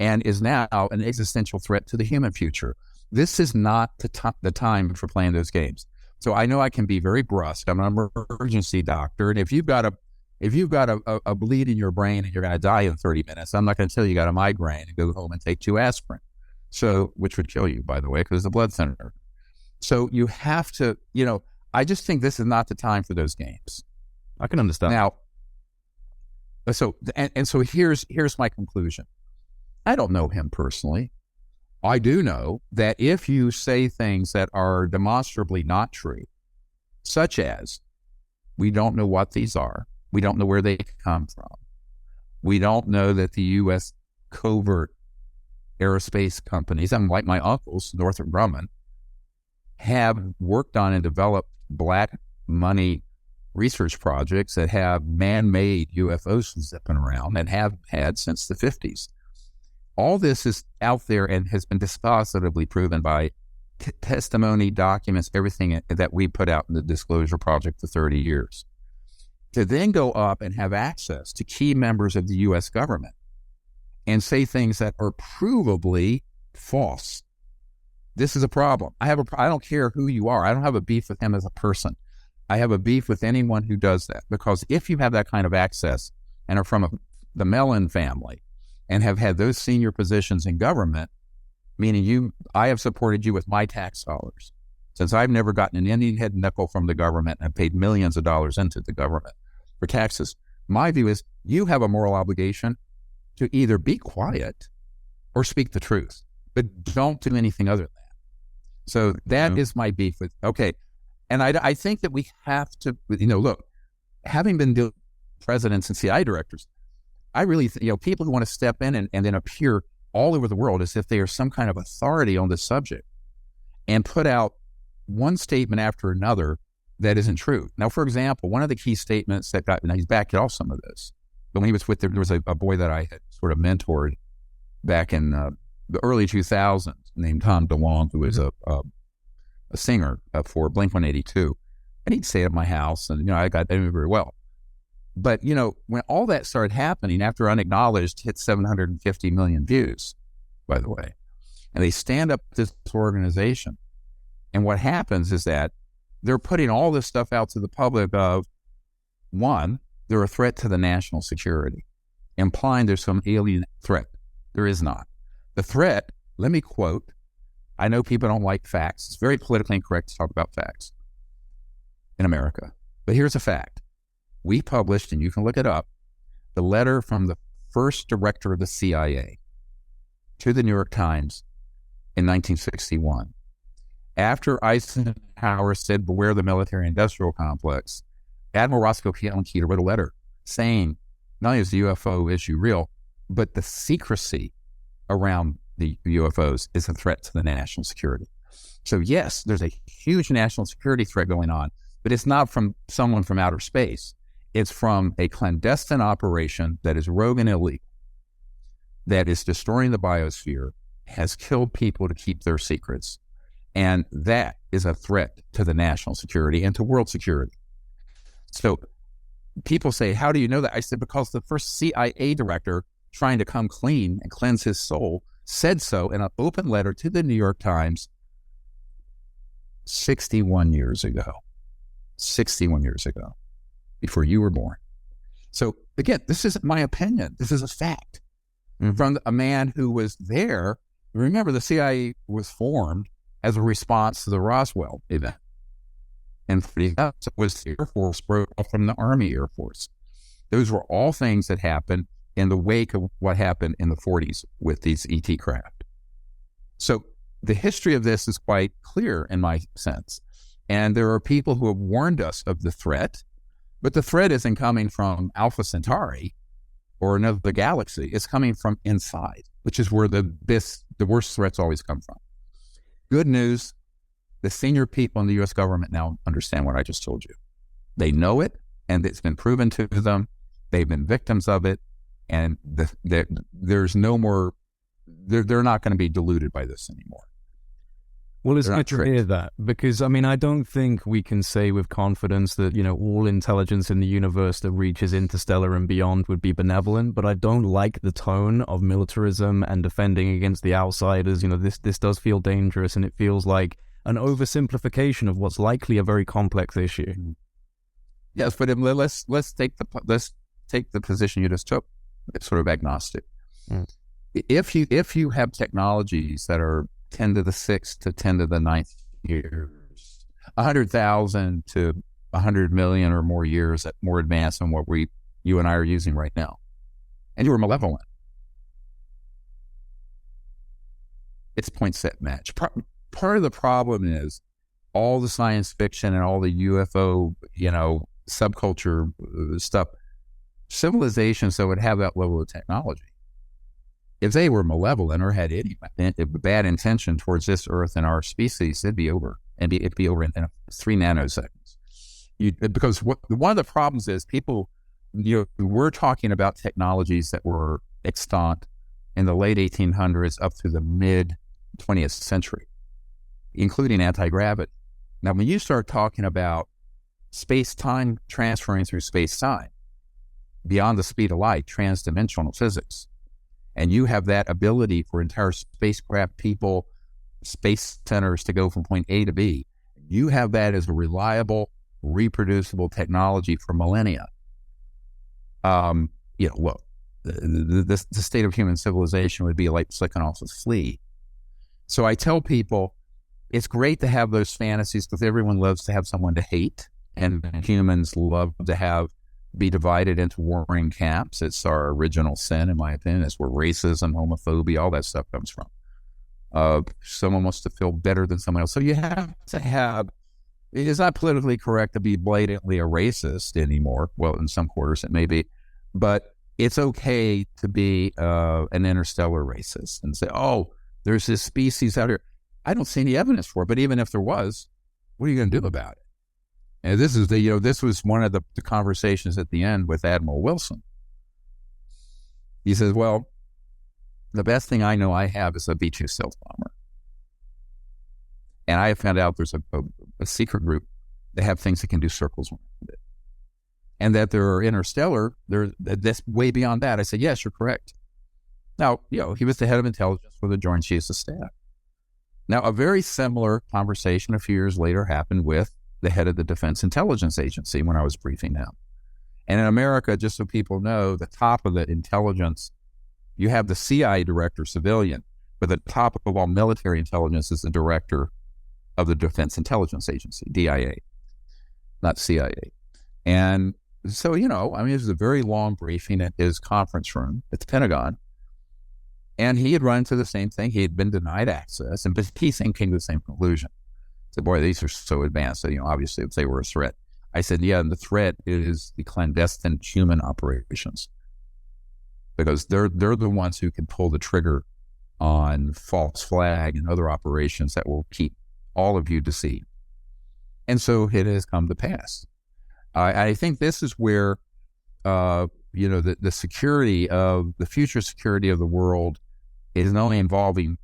and is now an existential threat to the human future. This is not the time for playing those games. So I know I can be very brusque. I'm an emergency doctor, and if you've got a bleed in your brain and you're going to die in 30 minutes, I'm not going to tell you got a migraine and go home and take 2 aspirin. So, which would kill you, by the way, because it's a blood thinner. So you have to, I just think this is not the time for those games. I can understand. Now, so here's my conclusion. I don't know him personally. I do know that if you say things that are demonstrably not true, such as, we don't know what these are, we don't know where they come from, we don't know that the U.S. covert aerospace companies, like my uncle's, Northrop Grumman, have worked on and developed black money research projects that have man-made UFOs zipping around and have had since the 50s. All this is out there and has been dispositively proven by testimony, documents, everything that we put out in the Disclosure Project for 30 years. To then go up and have access to key members of the U.S. government and say things that are provably false. This is a problem. I don't care who you are. I don't have a beef with him as a person. I have a beef with anyone who does that, because if you have that kind of access and are from the Mellon family and have had those senior positions in government, meaning I have supported you with my tax dollars, since I've never gotten an Indian head nickel from the government and paid millions of dollars into the government for taxes. My view is you have a moral obligation to either be quiet or speak the truth, but don't do anything other than that. So that is my beef with, okay. And I think that we have to, look, having been presidents and CIA directors, I really, people who want to step in and then appear all over the world as if they are some kind of authority on this subject and put out one statement after another that isn't true. Now, for example, one of the key statements that now he's backed off some of this, but when he was there was a boy that I had sort of mentored back in the early 2000s named Tom DeLong, who was a singer for Blink-182. And he'd stay at my house, and, I knew him very well. But, when all that started happening after Unacknowledged hit 750 million views, by the way, and they stand up this organization, and what happens is that they're putting all this stuff out to the public of, one, they're a threat to the national security, implying there's some alien threat. There is not. The threat, let me quote, I know people don't like facts. It's very politically incorrect to talk about facts in America. But here's a fact. We published, and you can look it up, the letter from the first director of the CIA to the New York Times in 1961. After Eisenhower said, beware the military-industrial complex, Admiral Roscoe P. Keeter wrote a letter saying, not only is the UFO issue real, but the secrecy around the UFOs is a threat to the national security. So yes, there's a huge national security threat going on, but it's not from someone from outer space. It's from a clandestine operation that is rogue and illegal, that is destroying the biosphere, has killed people to keep their secrets. And that is a threat to the national security and to world security. So people say, how do you know that? I said, because the first CIA director trying to come clean and cleanse his soul said so in an open letter to the New York Times 61 years ago. 61 years ago, before you were born. So again, this isn't my opinion. This is a fact from a man who was there. Remember, the CIA was formed as a response to the Roswell event. And it was the Air Force broke off from the Army Air Force. Those were all things that happened in the wake of what happened in the 40s with these ET craft. So the history of this is quite clear in my sense. And there are people who have warned us of the threat, but the threat isn't coming from Alpha Centauri or another galaxy. It's coming from inside, which is where the worst threats always come from. Good news, the senior people in the U.S. government now understand what I just told you. They know it, and it's been proven to them. They've been victims of it, and there's no more, they're not going to be deluded by this anymore. Well, it's good to hear that, because, I don't think we can say with confidence that, all intelligence in the universe that reaches interstellar and beyond would be benevolent, but I don't like the tone of militarism and defending against the outsiders. This does feel dangerous, and it feels like an oversimplification of what's likely a very complex issue. Yes, but let's take the position you just took. It's sort of agnostic. If you have technologies that are 10 to the 6th to 10 to the 9th years, 100,000 to 100 million or more years at more advanced than what you and I are using right now, and you were malevolent, it's point set match. Part of the problem is all the science fiction and all the UFO, subculture stuff, civilizations that would have that level of technology, if they were malevolent or had any bad intention towards this earth and our species, it'd be over and it'd be over in 3 nanoseconds. Because one of the problems is people, we're talking about technologies that were extant in the late 1800s up through the mid 20th century, including anti-gravity. Now, when you start talking about space-time transferring through space-time beyond the speed of light, transdimensional physics, and you have that ability for entire spacecraft people, space centers to go from point A to B, you have that as a reliable, reproducible technology for millennia. Look, the state of human civilization would be like slicking off a flea. So I tell people, it's great to have those fantasies because everyone loves to have someone to hate, and humans love to be divided into warring camps. It's our original sin, in my opinion. It's where racism, homophobia, all that stuff comes from. Someone wants to feel better than someone else. So you have to have, it is not politically correct to be blatantly a racist anymore. Well, in some quarters it may be, but it's okay to be an interstellar racist and say, oh, there's this species out here. I don't see any evidence for it, but even if there was, what are you going to do about it? And this is this was one of the conversations at the end with Admiral Wilson. He says, well, the best thing I know I have is a B-2 stealth bomber. And I have found out there's a secret group that have things that can do circles around it. And that there are interstellar, that's way beyond that. I said, yes, you're correct. Now, he was the head of intelligence for the Joint Chiefs of Staff. Now, a very similar conversation a few years later happened with the head of the Defense Intelligence Agency when I was briefing them. And in America, just so people know, the top of the intelligence, you have the CIA director, civilian, but the top of all military intelligence is the director of the Defense Intelligence Agency, DIA, not CIA. And so, it was a very long briefing at his conference room at the Pentagon. And he had run into the same thing. He had been denied access, but he came to the same conclusion. I said, boy, these are so advanced. So, obviously, if they were a threat. I said, yeah, and the threat is the clandestine human operations. Because they're the ones who can pull the trigger on false flag and other operations that will keep all of you deceived. And so it has come to pass. I think this is where, the security of the future security of the world is not only involving,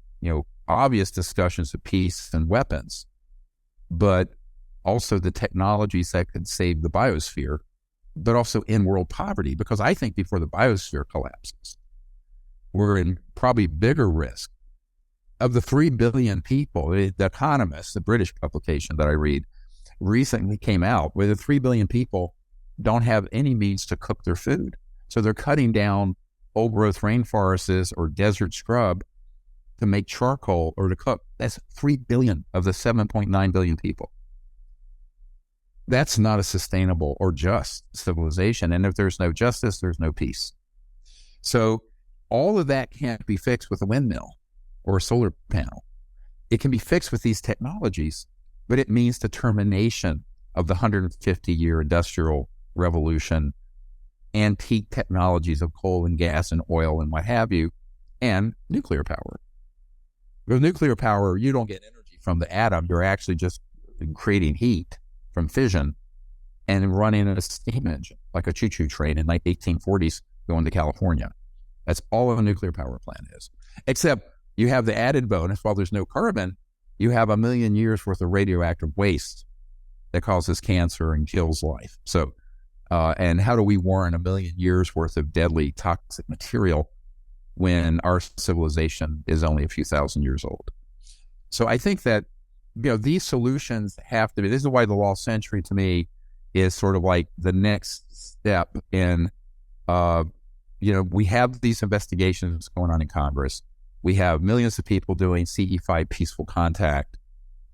obvious discussions of peace and weapons, but also the technologies that could save the biosphere, but also in-world poverty. Because I think before the biosphere collapses, we're in probably bigger risk. Of the 3 billion people, The Economist, the British publication that I read, recently came out where the 3 billion people don't have any means to cook their food. So they're cutting down old-growth rainforests or desert scrub to make charcoal or to cook. That's 3 billion of the 7.9 billion people. That's not a sustainable or just civilization. And if there's no justice, there's no peace. So all of that can't be fixed with a windmill or a solar panel. It can be fixed with these technologies, but it means the termination of the 150-year industrial revolution, antique technologies of coal and gas and oil and what have you, and nuclear power. With nuclear power, you don't get energy from the atom. You're actually just creating heat from fission and running a steam engine, like a choo-choo train in the 1840s going to California. That's all a nuclear power plant is. Except you have the added bonus, while there's no carbon, you have 1 million years worth of radioactive waste that causes cancer and kills life. So, and how do we warrant 1 million years worth of deadly toxic material when our civilization is only a few thousand years old? So I think that, these solutions have to be, this is why the lost century to me is sort of like the next step in, we have these investigations going on in Congress. We have millions of people doing CE5 peaceful contact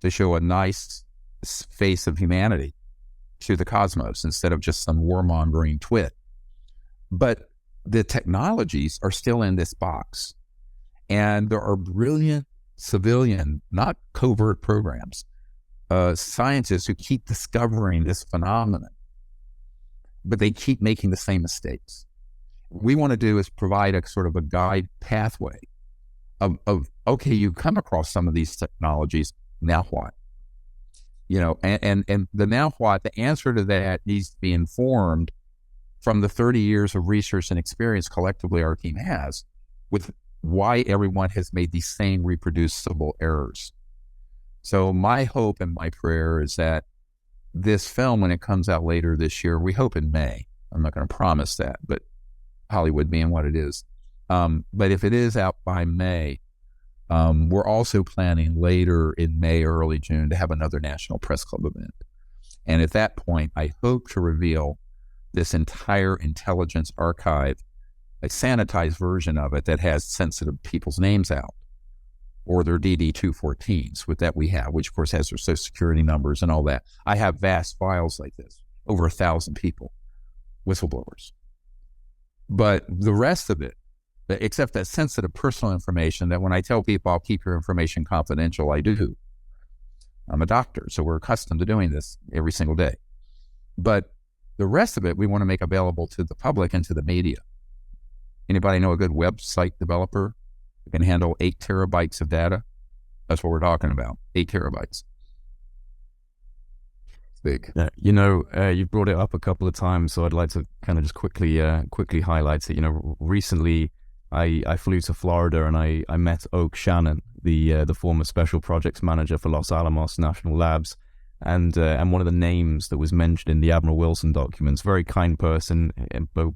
to show a nice face of humanity to the cosmos instead of just some warmongering twit. But the technologies are still in this box. And there are brilliant civilian, not covert programs, scientists who keep discovering this phenomenon, but they keep making the same mistakes. What we want to do is provide a sort of a guide pathway of okay, you come across some of these technologies, now what? And the now what, the answer to that needs to be informed from the 30 years of research and experience collectively our team has with why everyone has made these same reproducible errors. So my hope and my prayer is that this film, when it comes out later this year, we hope in May. I'm not going to promise that, but Hollywood being what it is. But if it is out by May, we're also planning later in May, early June, to have another National Press Club event. And at that point, I hope to reveal this entire intelligence archive, a sanitized version of it that has sensitive people's names out, or their DD-214s, with that we have, which of course has their social security numbers and all that. I have vast files like this, over 1,000 people, whistleblowers. But the rest of it, except that sensitive personal information that when I tell people I'll keep your information confidential, I do. I'm a doctor, so we're accustomed to doing this every single day. But the rest of it, we want to make available to the public and to the media. Anybody know a good website developer who can handle 8 terabytes of data? That's what we're talking about, 8 terabytes. It's big. Yeah, you've brought it up a couple of times, so I'd like to kind of just quickly highlight it. Recently I flew to Florida and I met Oak Shannon, the former special projects manager for Los Alamos National Labs, and one of the names that was mentioned in the Admiral Wilson documents. Very kind person,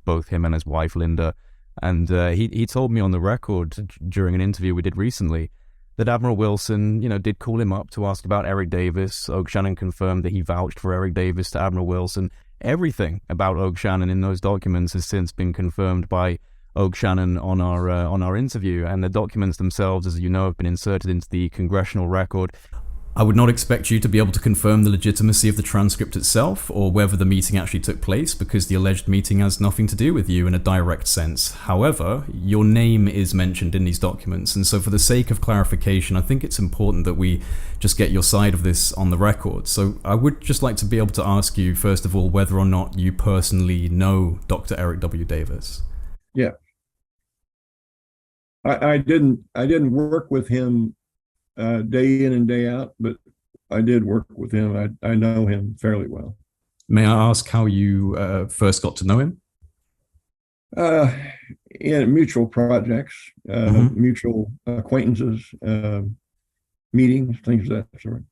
both him and his wife Linda, and he told me on the record during an interview we did recently that Admiral Wilson, did call him up to ask about Eric Davis. Oak Shannon confirmed that he vouched for Eric Davis to Admiral Wilson. Everything about Oak Shannon in those documents has since been confirmed by Oak Shannon on our interview, and the documents themselves, as you know, have been inserted into the congressional record. I would not expect you to be able to confirm the legitimacy of the transcript itself or whether the meeting actually took place, because the alleged meeting has nothing to do with you in a direct sense. However, your name is mentioned in these documents, and so for the sake of clarification, I think it's important that we just get your side of this on the record. So I would just like to be able to ask you, first of all, whether or not you personally know Dr. Eric W. Davis. Yeah. I didn't work with him day in and day out, but I did work with him. I know him fairly well. May I ask how you first got to know him? In mutual projects, mutual acquaintances, meetings, things of that sort.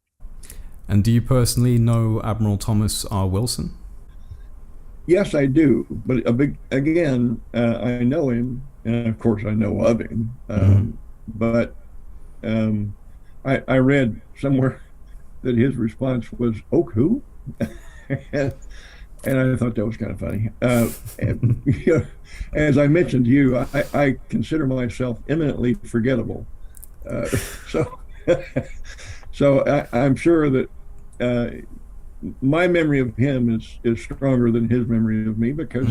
And do you personally know Admiral Thomas R. Wilson? Yes, I do. But I know him, and of course I know of him. But I read somewhere that his response was, "Oak who?" and I thought that was kind of funny. As I mentioned to you, I consider myself eminently forgettable. So I'm sure that my memory of him is stronger than his memory of me, because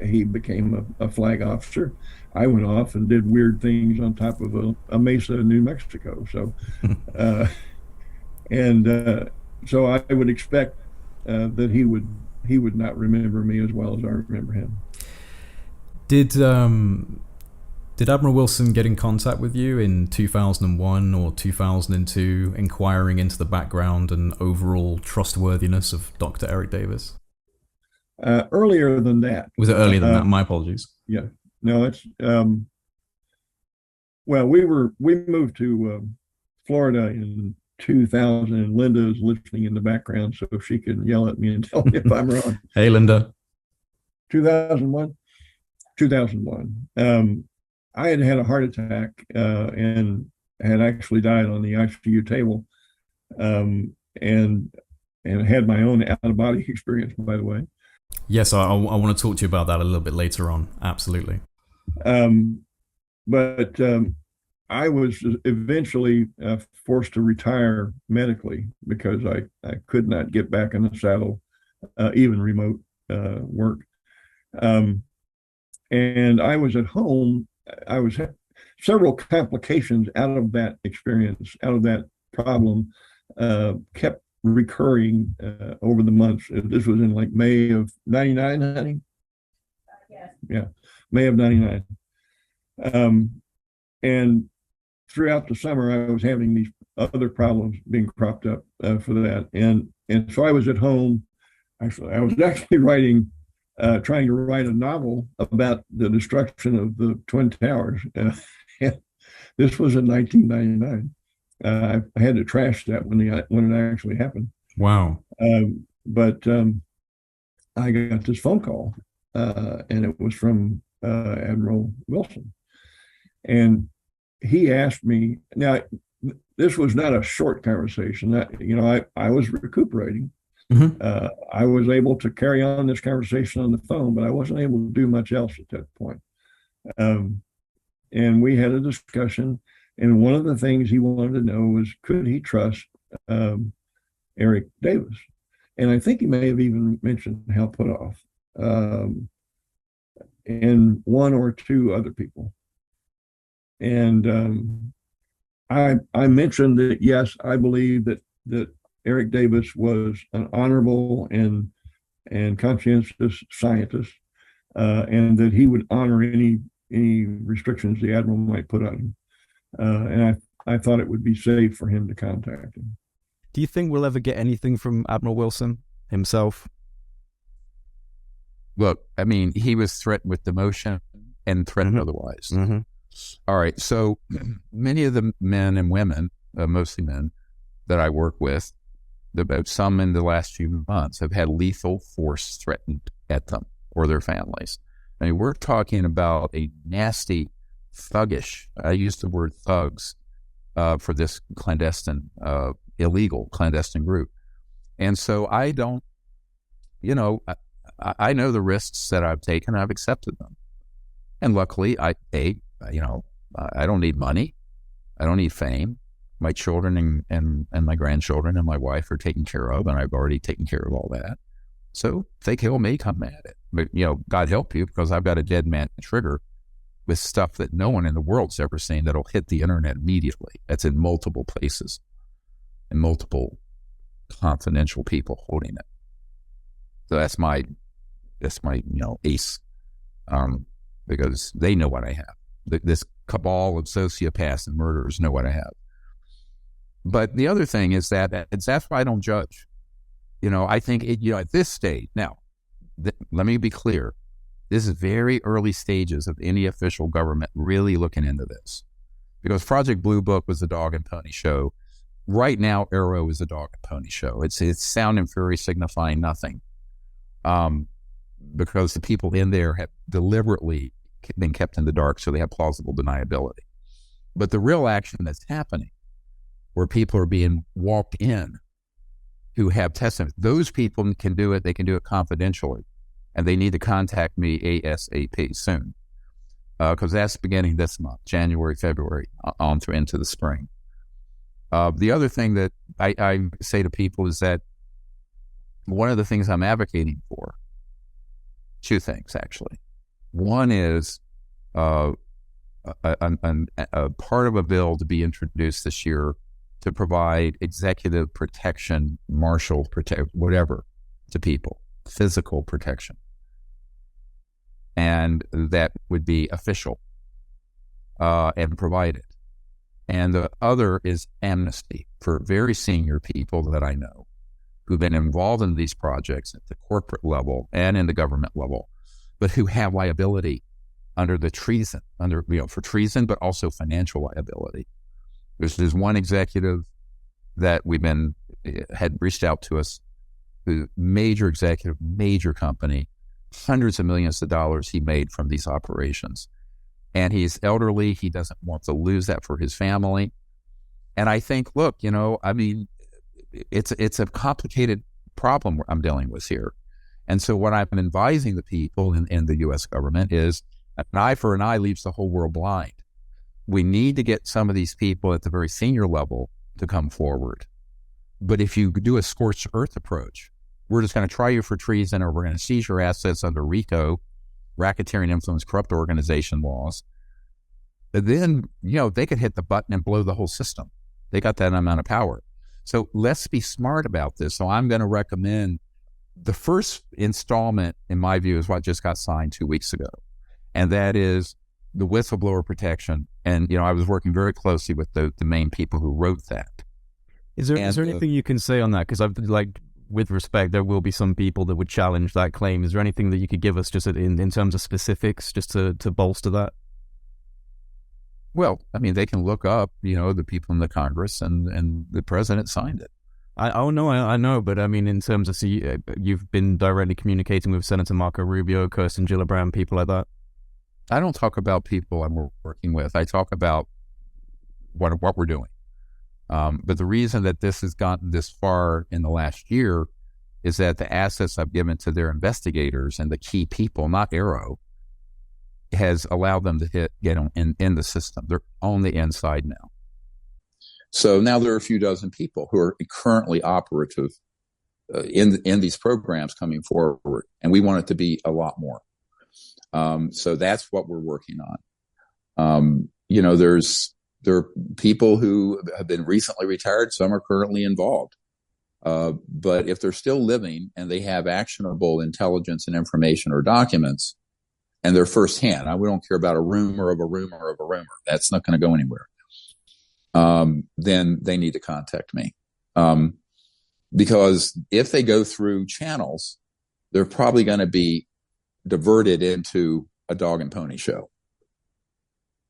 he became a flag officer. I went off and did weird things on top of a mesa in New Mexico. So, so I would expect that he would not remember me as well as I remember him. Did Admiral Wilson get in contact with you in 2001 or 2002, inquiring into the background and overall trustworthiness of Dr. Eric Davis? Earlier than that. Was it earlier than that? My apologies. Yeah. No, it's well, we moved to Florida in 2000, and Linda is listening in the background, so she can yell at me and tell me if I'm wrong. Hey, Linda. 2001. I had had a heart attack and had actually died on the ICU table, and had my own out-of-body experience, by the way. Yes, I want to talk to you about that a little bit later on. Absolutely. But I was eventually forced to retire medically because I could not get back in the saddle, even remote work. And I was at home. I was several complications out of that experience, out of that problem, kept recurring over the months. This was in like May of 99, honey? Yes. Yeah, May of 99. And throughout the summer, I was having other problems being cropped up for that. And so I was at home. Actually, I was actually trying to write a novel about the destruction of the Twin Towers. This was in 1999. I had to trash that when it actually happened. Wow. But I got this phone call, and it was from Admiral Wilson. And he asked me, now, this was not a short conversation. I was recuperating. Mm-hmm. I was able to carry on this conversation on the phone, but I wasn't able to do much else at that point. And we had a discussion. And one of the things he wanted to know was, could he trust Eric Davis? And I think he may have even mentioned Hal Puthoff and one or two other people. And I mentioned that, yes, I believe that Eric Davis was an honorable and conscientious scientist, and that he would honor any restrictions the admiral might put on him. And I thought it would be safe for him to contact him. Do you think we'll ever get anything from Admiral Wilson himself? Look, I mean, he was threatened with demotion and threatened otherwise. Mm-hmm. All right. So many of the men and women, mostly men, that I work with, some in the last few months, have had lethal force threatened at them or their families. I mean, we're talking about a nasty, thuggish, I use the word thugs for this clandestine, illegal clandestine group. And so I don't, I know the risks that I've taken. I've accepted them. And luckily, I don't need money. I don't need fame. My children and my grandchildren and my wife are taken care of, and I've already taken care of all that. So if they kill me, come at it. But, God help you, because I've got a dead man trigger with stuff that no one in the world's ever seen that'll hit the internet immediately. That's in multiple places and multiple confidential people holding it. So that's my ace, because they know what I have. This cabal of sociopaths and murderers know what I have. But the other thing is that's why I don't judge. I think at this stage now, let me be clear. This is very early stages of any official government really looking into this, because Project Blue Book was a dog and pony show. Right now, Arrow is a dog and pony show. It's sound and fury signifying nothing, because the people in there have deliberately been kept in the dark, so they have plausible deniability. But the real action that's happening, where people are being walked in who have testimony, those people can do it. They can do it confidentially, and they need to contact me ASAP soon, because that's beginning this month, January, February, on through into the spring. The other thing that I say to people is that one of the things I'm advocating for, two things actually. One is a part of a bill to be introduced this year to provide executive protection, martial protection, whatever, to people, physical protection. And that would be official and provided. And the other is amnesty for very senior people that I know who've been involved in these projects at the corporate level and in the government level, but who have liability under the treason, for treason, but also financial liability. There's one executive that had reached out to us, who's major executive, major company, hundreds of millions of dollars he made from these operations. And he's elderly. He doesn't want to lose that for his family. And I think, look, it's a complicated problem I'm dealing with here. And so what I've been advising the people in the U.S. government is an eye for an eye leaves the whole world blind. We need to get some of these people at the very senior level to come forward. But if you do a scorched earth approach, we're just going to try you for treason, or we're going to seize your assets under RICO, racketeering influence corrupt organization laws. But then, they could hit the button and blow the whole system. They got that amount of power. So let's be smart about this. So I'm going to recommend the first installment, in my view, is what just got signed 2 weeks ago. And that is the whistleblower protection. And, I was working very closely with the main people who wrote that. Is there anything you can say on that? Because I've like, with respect, there will be some people that would challenge that claim. Is there anything that you could give us just in terms of specifics, just to bolster that? Well, I mean, they can look up, the people in the Congress, and the president signed it. I know, but I mean, in terms of, you've been directly communicating with Senator Marco Rubio, Kirsten Gillibrand, people like that. I don't talk about people I'm working with. I talk about what we're doing. But the reason that this has gotten this far in the last year is that the assets I've given to their investigators and the key people, not Arrow, has allowed them to get in the system. They're on the inside now. So now there are a few dozen people who are currently operative in these programs coming forward, and we want it to be a lot more. So that's what we're working on. There are people who have been recently retired. Some are currently involved. But if they're still living and they have actionable intelligence and information or documents, and they're firsthand, we don't care about a rumor of a rumor of a rumor. That's not going to go anywhere. Then they need to contact me. Because if they go through channels, they're probably going to be diverted into a dog and pony show.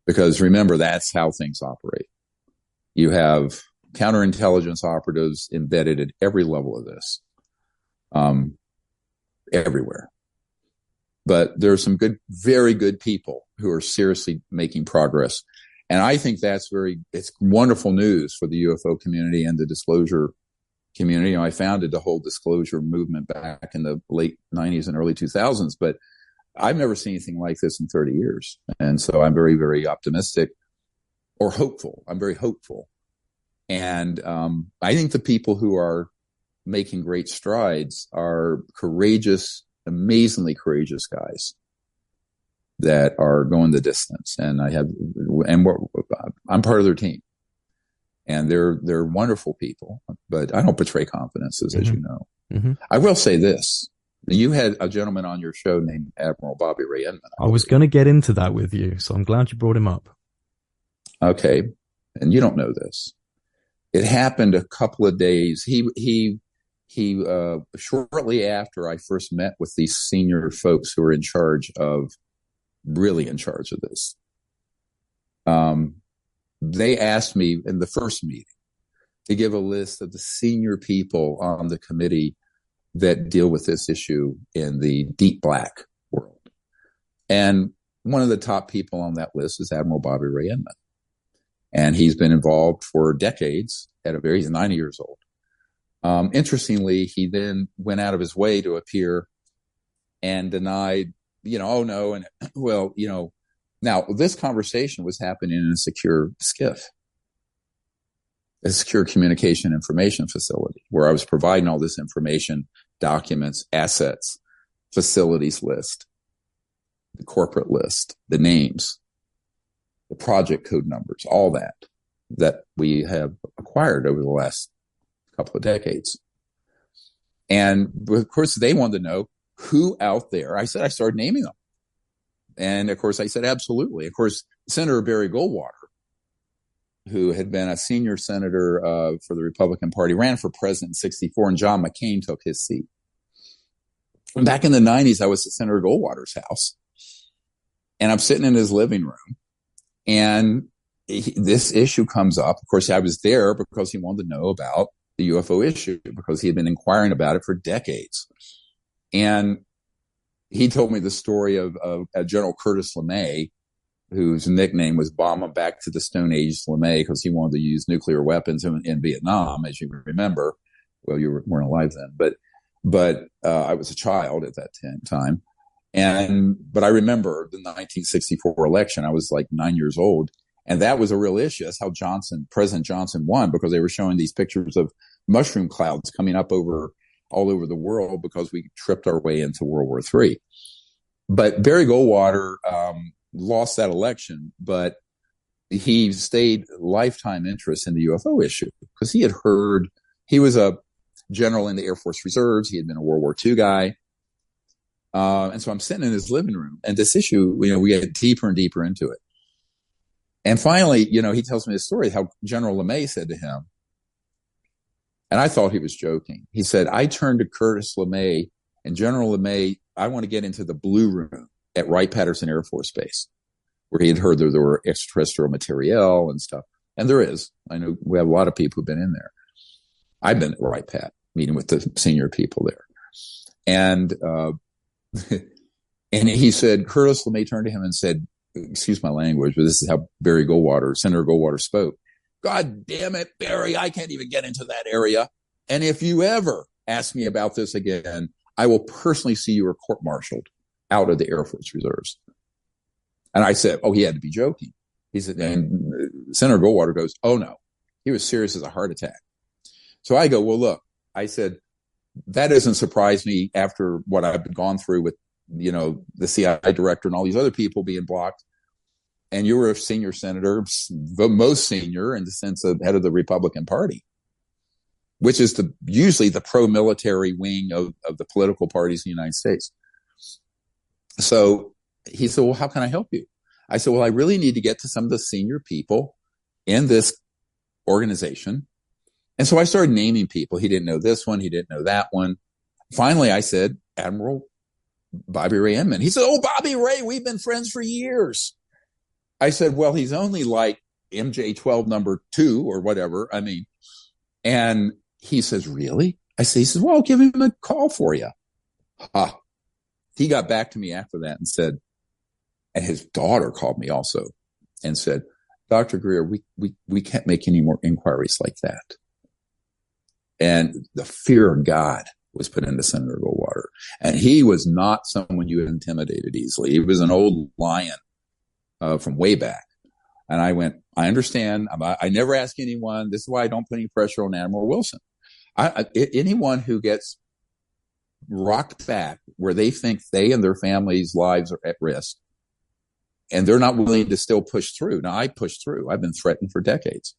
Because remember, that's how things operate. You have counterintelligence operatives embedded at every level of this, everywhere. But there are some very good people who are seriously making progress. And I think it's wonderful news for the UFO community and the disclosure community. I founded the whole disclosure movement back in the late 90s and early 2000s, but I've never seen anything like this in 30 years. And so I'm very, very optimistic or hopeful. I'm very hopeful. And I think the people who are making great strides are courageous, amazingly courageous guys that are going the distance. And I'm part of their team. And they're wonderful people, but I don't betray confidences, as you know. Mm-hmm. I will say this. You had a gentleman on your show named Admiral Bobby Ray Inman. I was going to get into that with you, so I'm glad you brought him up. Okay. And you don't know this. It happened a couple of days. He shortly after I first met with these senior folks who are really in charge of this. They asked me in the first meeting to give a list of the senior people on the committee that deal with this issue in the deep black world. And one of the top people on that list is Admiral Bobby Ray Inman. And he's been involved for decades he's 90 years old. Interestingly, he then went out of his way to appear and denied, oh no. And now this conversation was happening in a secure SCIF, a secure communication information facility, where I was providing all this information, documents, assets, facilities list, the corporate list, the names, the project code numbers, all that we have acquired over the last couple of decades. And of course, they wanted to know who out there. I started naming them. And of course, I said, absolutely. Of course, Senator Barry Goldwater, who had been a senior senator for the Republican Party, ran for president in 1964, and John McCain took his seat. And back in the 90s, I was at Senator Goldwater's house, and I'm sitting in his living room, and this issue comes up. Of course, I was there because he wanted to know about the UFO issue, because he had been inquiring about it for decades. And he told me the story of General Curtis LeMay, whose nickname was Bomb Back to the Stone Age LeMay, because he wanted to use nuclear weapons in Vietnam, as you remember. Well, you weren't alive then, but I was a child at that time. But I remember the 1964 election. I was like 9 years old. And that was a real issue. That's how President Johnson won, because they were showing these pictures of mushroom clouds coming up all over the world, because we tripped our way into World War III. But Barry Goldwater lost that election, but he stayed lifetime interest in the UFO issue, because he had heard, he was a general in the Air Force Reserves. He had been a World War II guy. And so I'm sitting in his living room, and this issue, we get deeper and deeper into it. And finally, he tells me the story how General LeMay said to him, And I thought he was joking. He said, I turned to Curtis LeMay and General LeMay, I want to get into the Blue Room at Wright-Patterson Air Force Base, where he had heard there were extraterrestrial material and stuff. And there is. I know we have a lot of people who've been in there. I've been at Wright-Pat, meeting with the senior people there. And and he said, Curtis LeMay turned to him and said, excuse my language, but this is how Senator Goldwater spoke. God damn it, Barry, I can't even get into that area. And if you ever ask me about this again, I will personally see you are court-martialed out of the Air Force Reserves. And I said, oh, he had to be joking. He said, and Senator Goldwater goes, oh, no, he was serious as a heart attack. So I go, well, look, I said, that doesn't surprise me after what I've gone through with, the CIA director and all these other people being blocked. And you were a senior senator, the most senior in the sense of head of the Republican Party, which is usually the pro-military wing of the political parties in the United States. So he said, well, how can I help you? I said, well, I really need to get to some of the senior people in this organization. And so I started naming people. He didn't know this one. He didn't know that one. Finally, I said, Admiral Bobby Ray Inman. He said, oh, Bobby Ray, we've been friends for years. I said, well, he's only like MJ-12 number 2 or whatever. I mean, and he says, really? He says, well, I'll give him a call for you. He got back to me after that and said, and his daughter called me also and said, Dr. Greer, we can't make any more inquiries like that. And the fear of God was put into Senator Goldwater. And he was not someone you intimidated easily. He was an old lion from way back. And I went, I understand. I never ask anyone. This is why I don't put any pressure on Admiral Wilson. Anyone who gets rocked back where they think they and their families' lives are at risk, and they're not willing to still push through. Now, I push through. I've been threatened for decades.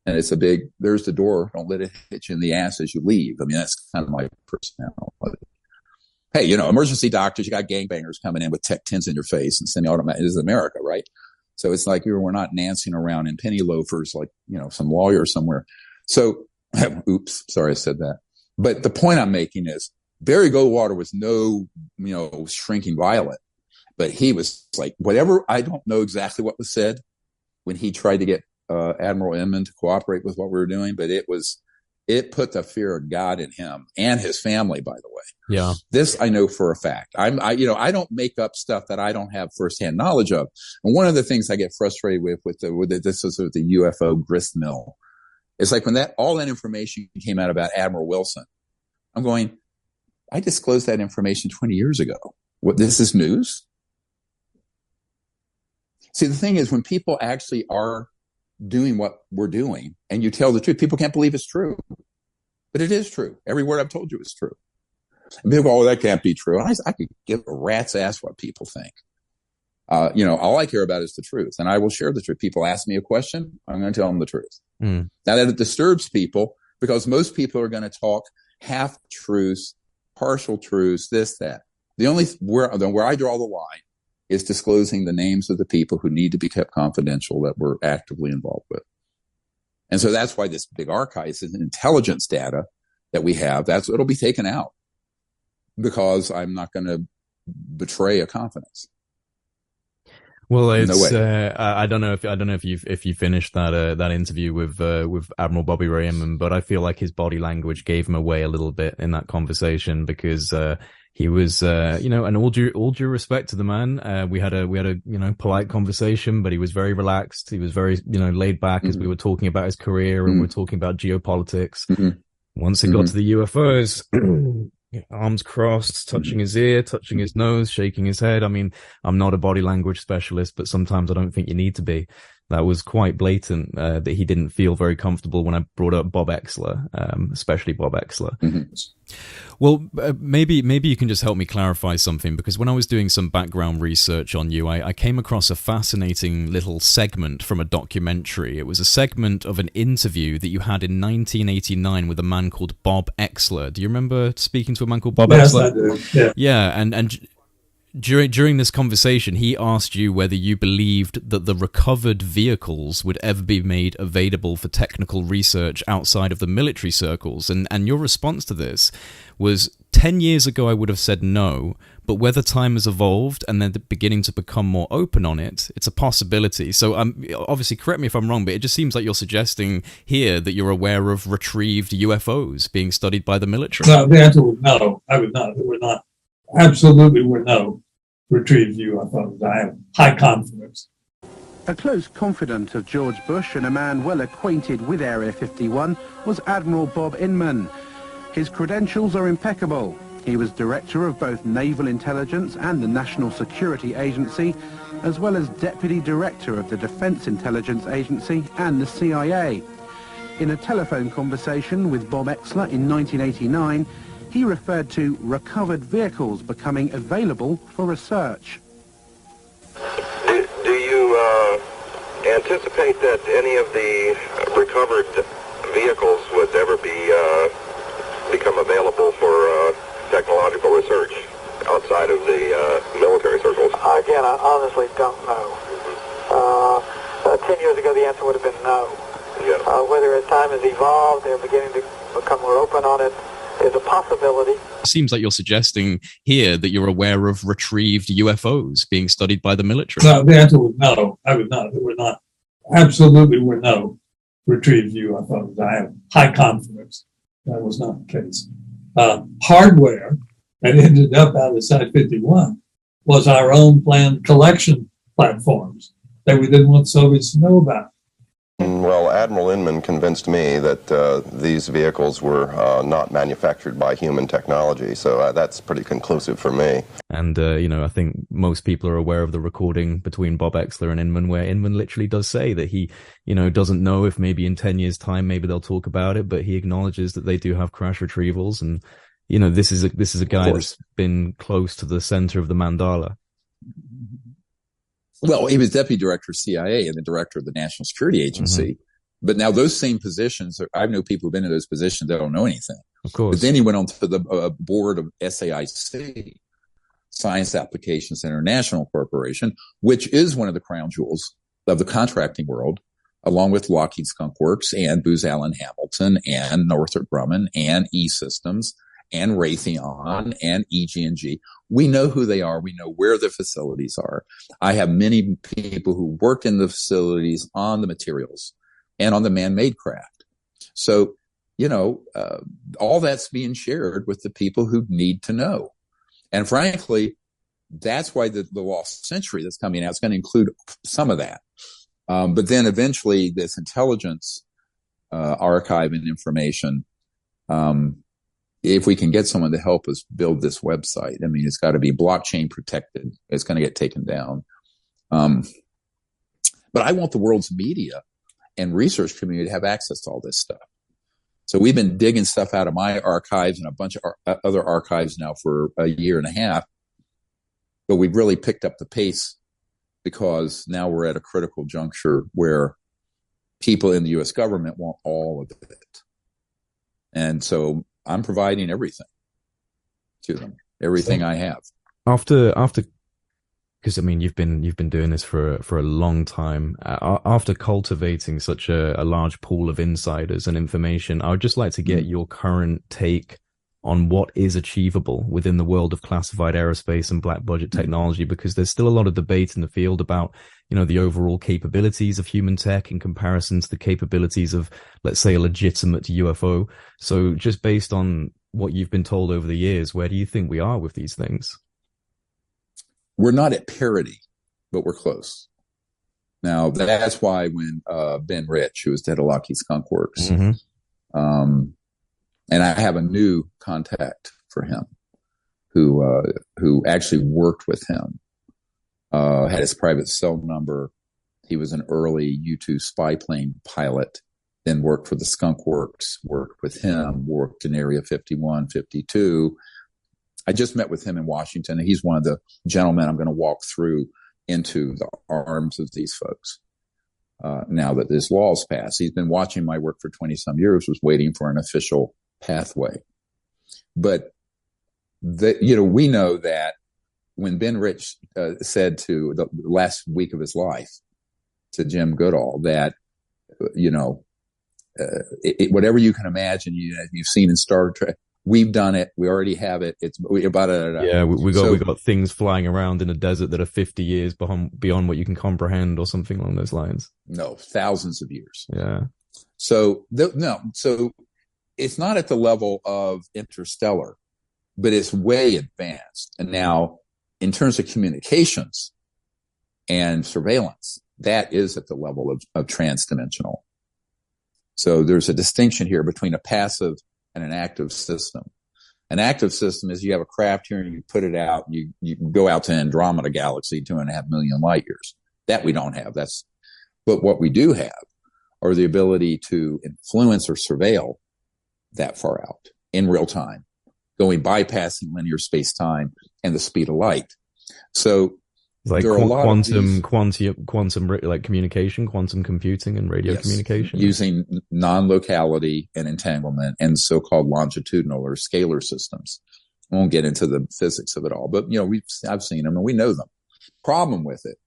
And it's there's the door. Don't let it hit you in the ass as you leave. I mean, that's kind of my personality. Hey, emergency doctors, you got gangbangers coming in with Tech 10s in your face and semi-automatic. This is America, right? So it's like we're not dancing around in penny loafers like, some lawyer somewhere. So, oops, sorry I said that. But the point I'm making is Barry Goldwater was no, shrinking violet. But he was like, whatever, I don't know exactly what was said when he tried to get Admiral Inman to cooperate with what we were doing, but it put the fear of God in him and his family, by the way. Yeah. This I know for a fact. I don't make up stuff that I don't have firsthand knowledge of. And one of the things I get frustrated with the UFO grist mill, it's like when all that information came out about Admiral Wilson, I'm going, I disclosed that information 20 years ago. What, this is news? See, the thing is, when people actually are doing what we're doing and you tell the truth, people can't believe it's true. But it is true. Every word I've told you is true. And people go, oh, that can't be true. And I could give a rat's ass what people think. All I care about is the truth. And I will share the truth. People ask me a question, I'm going to tell them the truth. Now, that it disturbs people because most people are going to talk half truths, partial truths, this, that. The only where I draw the line is disclosing the names of the people who need to be kept confidential that we're actively involved with. And so that's why this big archive is intelligence data that we have. It'll be taken out because I'm not going to betray a confidence. Well, it's I don't know if you finished that interview with Admiral Bobby Ray Inman, but I feel like his body language gave him away a little bit in that conversation because he was and all due respect to the man, we had a polite conversation, but he was very relaxed. He was very laid back as we were talking about his career and we were talking about geopolitics. Once it got to the UFOs. Arms crossed, touching his ear, touching his nose, shaking his head. I mean, I'm not a body language specialist, but sometimes I don't think you need to be. That was quite blatant, that he didn't feel very comfortable when I brought up Bob Exler, especially Bob Exler. Well, maybe you can just help me clarify something, because when I was doing some background research on you, I came across a fascinating little segment from a documentary. It was a segment of an interview that you had in 1989 with a man called Bob Exler. Do you remember speaking to a man called Bob Exler? Yes, I do. Yeah. Yeah, and during this conversation, he asked you whether you believed that the recovered vehicles would ever be made available for technical research outside of the military circles. And your response to this was, 10 years ago I would have said no, but whether time has evolved and they're beginning to become more open on it, it's a possibility. So obviously, correct me if I'm wrong, but it just seems like you're suggesting here that you're aware of retrieved UFOs being studied by the military. No, the answer was no. I would not. There were not. Absolutely were no retrieved UFOs. I have high confidence. A close confidant of George Bush and a man well acquainted with Area 51 was Admiral Bob Inman. His credentials are impeccable. He was director of both Naval Intelligence and the National Security Agency, as well as deputy director of the Defense Intelligence Agency and the CIA. In a telephone conversation with Bob Exler in 1989, he referred to recovered vehicles becoming available for research. Do you anticipate that any of the recovered vehicles would ever become available for technological research outside of the military circles? Again, I honestly don't know. 10 years ago, the answer would have been no. Yeah. Whether as time has evolved, they're beginning to become more open on it, is a possibility. It seems like you're suggesting here that you're aware of retrieved UFOs being studied by the military. No, the answer was no. I would not. There were not. Absolutely were no retrieved UFOs. I have high confidence that was not the case. Hardware that ended up out of Site 51 was our own planned collection platforms that we didn't want the Soviets to know about. Well, Admiral Inman convinced me that these vehicles were not manufactured by human technology, so that's pretty conclusive for me. And, I think most people are aware of the recording between Bob Exler and Inman, where Inman literally does say that he, doesn't know if maybe in 10 years' time, maybe they'll talk about it, but he acknowledges that they do have crash retrievals. And, this is a guy that's been close to the center of the mandala. Well, he was deputy director of CIA and the director of the National Security Agency. Mm-hmm. But now those same positions, I know people who've been in those positions that don't know anything. Of course. But then he went on to the board of SAIC, Science Applications International Corporation, which is one of the crown jewels of the contracting world, along with Lockheed Skunk Works and Booz Allen Hamilton and Northrop Grumman and E-Systems and Raytheon and EG&G. We know who they are. We know where the facilities are. I have many people who work in the facilities on the materials and on the man-made craft. So, all that's being shared with the people who need to know. And frankly, that's why the Lost Century that's coming out is going to include some of that. But then eventually this intelligence archive and information, if we can get someone to help us build this website, I mean, it's got to be blockchain protected. It's going to get taken down. But I want the world's media and research community to have access to all this stuff. So we've been digging stuff out of my archives and a bunch of other archives now for a year and a half. But we've really picked up the pace because now we're at a critical juncture where people in the U.S. government want all of it. And so I'm providing everything to them, everything I have. After, because I mean, you've been doing this for a long time. After cultivating such a large pool of insiders and information, I would just like to get your current take on what is achievable within the world of classified aerospace and black budget technology, because there's still a lot of debate in the field about, the overall capabilities of human tech in comparison to the capabilities of, let's say, a legitimate UFO. So just based on what you've been told over the years, where do you think we are with these things? We're not at parity, but we're close. Now, that's why when Ben Rich, who was head of Lockheed Skunk Works, and I have a new contact for him who actually worked with him, had his private cell number. He was an early U-2 spy plane pilot, then worked for the Skunk Works, worked with him, worked in Area 51, 52. I just met with him in Washington, and he's one of the gentlemen I'm going to walk through into the arms of these folks. Now that this law's passed, he's been watching my work for 20 some years, was waiting for an official pathway. But we know that when Ben Rich said to the last week of his life to Jim Goodall that, whatever you can imagine, you've seen in Star Trek, we've done it. We already have it. We got things flying around in a desert that are 50 years beyond what you can comprehend, or something along those lines. No, thousands of years. Yeah. So so it's not at the level of Interstellar, but it's way advanced. And now, in terms of communications and surveillance, that is at the level of transdimensional. So there's a distinction here between a passive and an active system. An active system is you have a craft here and you put it out, and you go out to Andromeda Galaxy, 2.5 million light years. That we don't have. But what we do have are the ability to influence or surveil that far out in real time, bypassing linear space-time and the speed of light. So it's like quantum like communication, quantum computing, and radio communication, using non-locality and entanglement and so-called longitudinal or scalar systems. I won't get into the physics of it all, but I've seen them and we know them. Problem with it,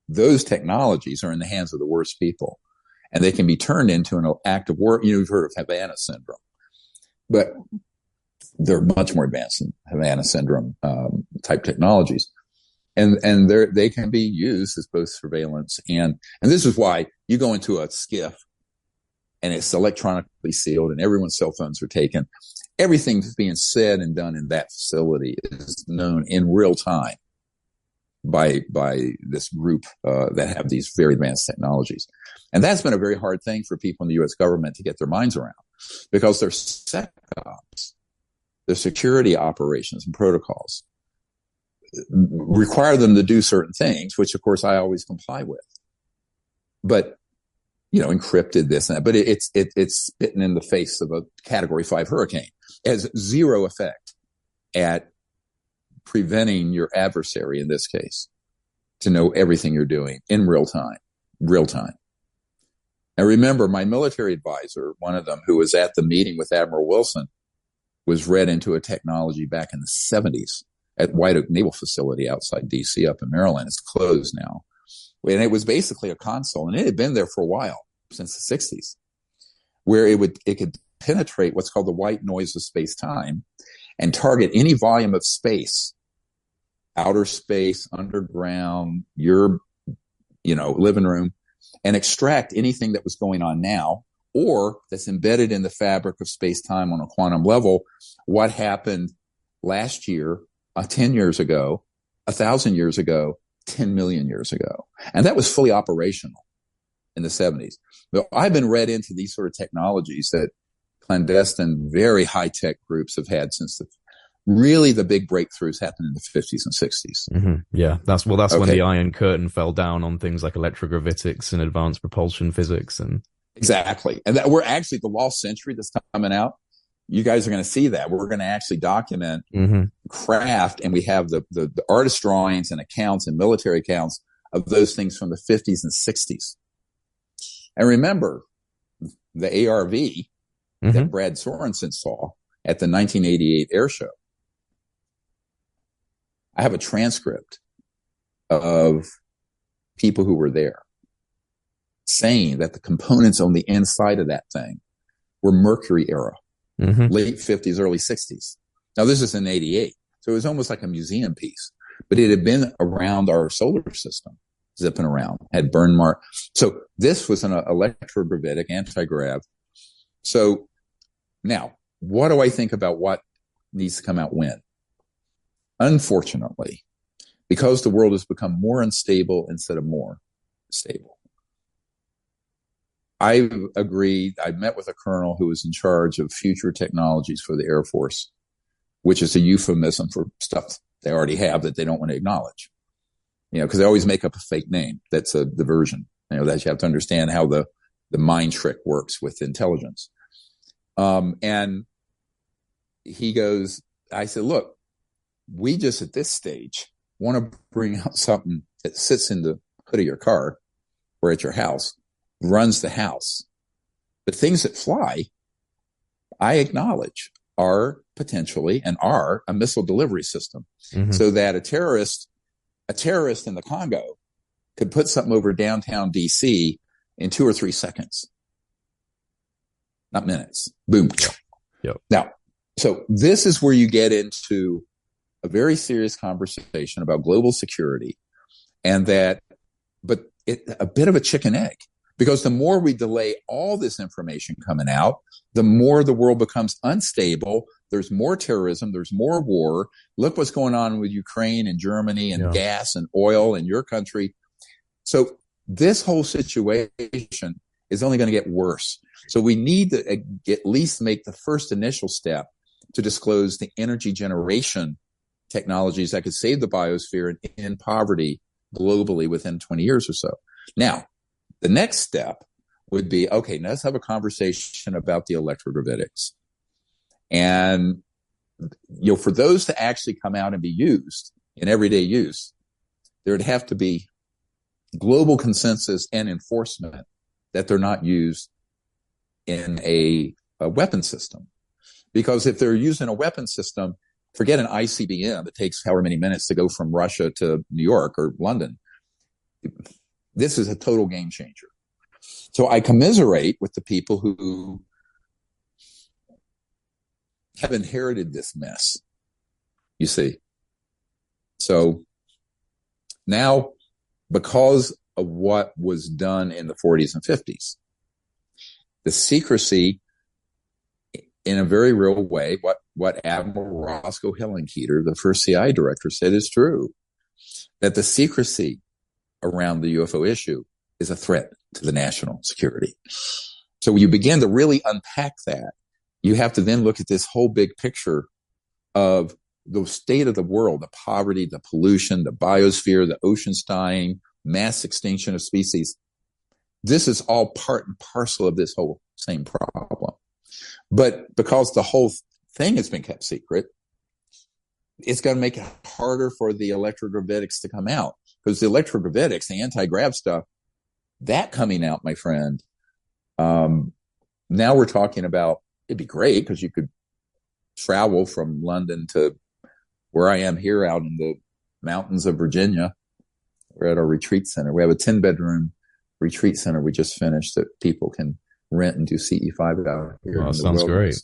those technologies are in the hands of the worst people, and they can be turned into an act of war. You've heard of Havana syndrome, but they're much more advanced than Havana syndrome type technologies. And they can be used as both surveillance and this is why you go into a skiff and it's electronically sealed and everyone's cell phones are taken. Everything that's being said and done in that facility is known in real time by this group that have these very advanced technologies. And that's been a very hard thing for people in the U.S. government to get their minds around, because their SecOps, their security operations and protocols require them to do certain things, which of course I always comply with. But, encrypted this and that, but it's spitting in the face of a Category 5 hurricane. It has zero effect at preventing your adversary, in this case, to know everything you're doing in real time. Now remember, my military advisor, one of them who was at the meeting with Admiral Wilson, was read into a technology back in the 70s at White Oak Naval Facility outside D.C. up in Maryland. It's closed now. And it was basically a console, and it had been there for a while, since the 60s, where it could penetrate what's called the white noise of space-time and target any volume of space, outer space, underground, your, living room, and extract anything that was going on now or that's embedded in the fabric of space-time on a quantum level. What happened last year, 10 years ago, 1,000 years ago, 10 million years ago. And that was fully operational in the 70s. But I've been read into these sort of technologies that clandestine, very high-tech groups have had since the big breakthroughs happened in the 50s and 60s. Mm-hmm. Yeah, that's when the Iron Curtain fell down on things like electrogravitics and advanced propulsion physics. And exactly. And that we're actually, the Lost Century that's coming out, you guys are going to see that. We're going to actually document craft, and we have the artist drawings and accounts and military accounts of those things from the 50s and 60s. And remember, the ARV that Brad Sorensen saw at the 1988 air show. I have a transcript of people who were there saying that the components on the inside of that thing were Mercury era. Late 50s, early 60s. Now, this is in 88. So it was almost like a museum piece, but it had been around our solar system, zipping around, had burn mark. So this was an electrogravitic anti-grav. So now, what do I think about what needs to come out when? Unfortunately, because the world has become more unstable instead of more stable, I've agreed. I met with a colonel who was in charge of future technologies for the Air Force, which is a euphemism for stuff they already have that they don't want to acknowledge. Because they always make up a fake name. That's a diversion. That you have to understand how the mind trick works with intelligence. And he goes, I said, look, we just at this stage want to bring out something that sits in the hood of your car or at your house, runs the house. The things that fly, I acknowledge. are potentially and are a missile delivery system. So that a terrorist in the Congo could put something over downtown DC in 2 or 3 seconds, not minutes. Boom. Yep. Now, so this is where you get into a very serious conversation about global security, and that, but a bit of a chicken egg, because the more we delay all this information coming out, the more the world becomes unstable. There's more terrorism. There's more war. Look what's going on with Ukraine and Germany and gas and oil in your country. So this whole situation is only going to get worse. So we need to at least make the first initial step to disclose the energy generation technologies that could save the biosphere and end poverty globally within 20 years or so. Now, the next step would be, okay, now let's have a conversation about the electrogravitics. And, for those to actually come out and be used in everyday use, there would have to be global consensus and enforcement that they're not used in a weapon system. Because if they're used in a weapon system, forget an ICBM that takes however many minutes to go from Russia to New York or London. This is a total game changer. So I commiserate with the people who have inherited this mess, you see. So now, because of what was done in the 40s and 50s, the secrecy, in a very real way, what Admiral Roscoe Hillenkoetter, the first CIA director, said is true, that the secrecy around the UFO issue is a threat to the national security. So when you begin to really unpack that, you have to then look at this whole big picture of the state of the world, the poverty, the pollution, the biosphere, the oceans dying, mass extinction of species. This is all part and parcel of this whole same problem. But because the whole thing has been kept secret, it's going to make it harder for the electrogravitics to come out. Because the electrogravitics, the anti-grav stuff, that coming out, my friend, now we're talking about, it'd be great because you could travel from London to where I am here out in the mountains of Virginia. We're at our retreat center. We have a 10-bedroom retreat center we just finished that people can rent and do CE5 out here. Oh, sounds great.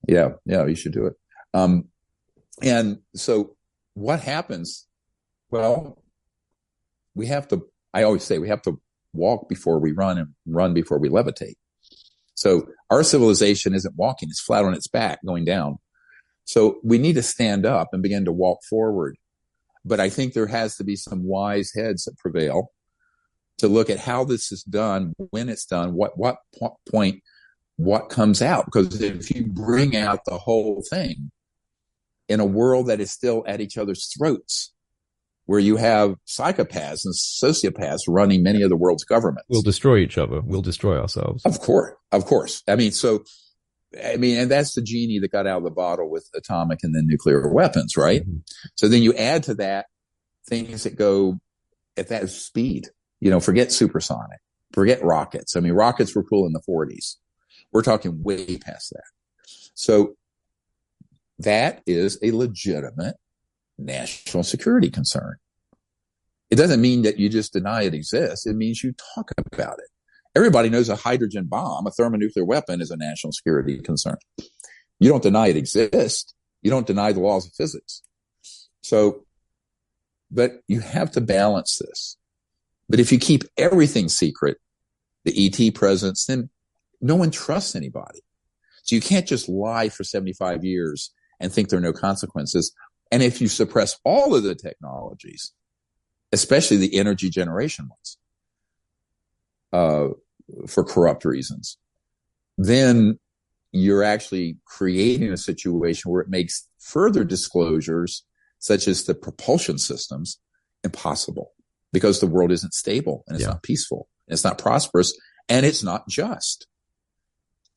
Yeah, you should do it. And so what happens? Well, I always say we have to walk before we run and run before we levitate. So our civilization isn't walking, it's flat on its back going down. So we need to stand up and begin to walk forward. But I think there has to be some wise heads that prevail to look at how this is done, when it's done, what point, what comes out. Because if you bring out the whole thing in a world that is still at each other's throats, where you have psychopaths and sociopaths running many of the world's governments, we'll destroy each other. We'll destroy ourselves. Of course. And that's the genie that got out of the bottle with atomic and then nuclear weapons, right? Mm-hmm. So then you add to that things that go at that speed. Forget supersonic, forget rockets. Rockets were cool in the 40s. We're talking way past that. So that is a legitimate national security concern. It doesn't mean that you just deny it exists. It means you talk about it. Everybody knows a hydrogen bomb, a thermonuclear weapon, is a national security concern. You don't deny it exists. You don't deny the laws of physics. So, but you have to balance this. But if you keep everything secret, the ET presence, then no one trusts anybody. So you can't just lie for 75 years and think there are no consequences. And if you suppress all of the technologies, especially the energy generation ones, for corrupt reasons, then you're actually creating a situation where it makes further disclosures, such as the propulsion systems, impossible, because the world isn't stable and it's not peaceful, and it's not prosperous, and it's not just.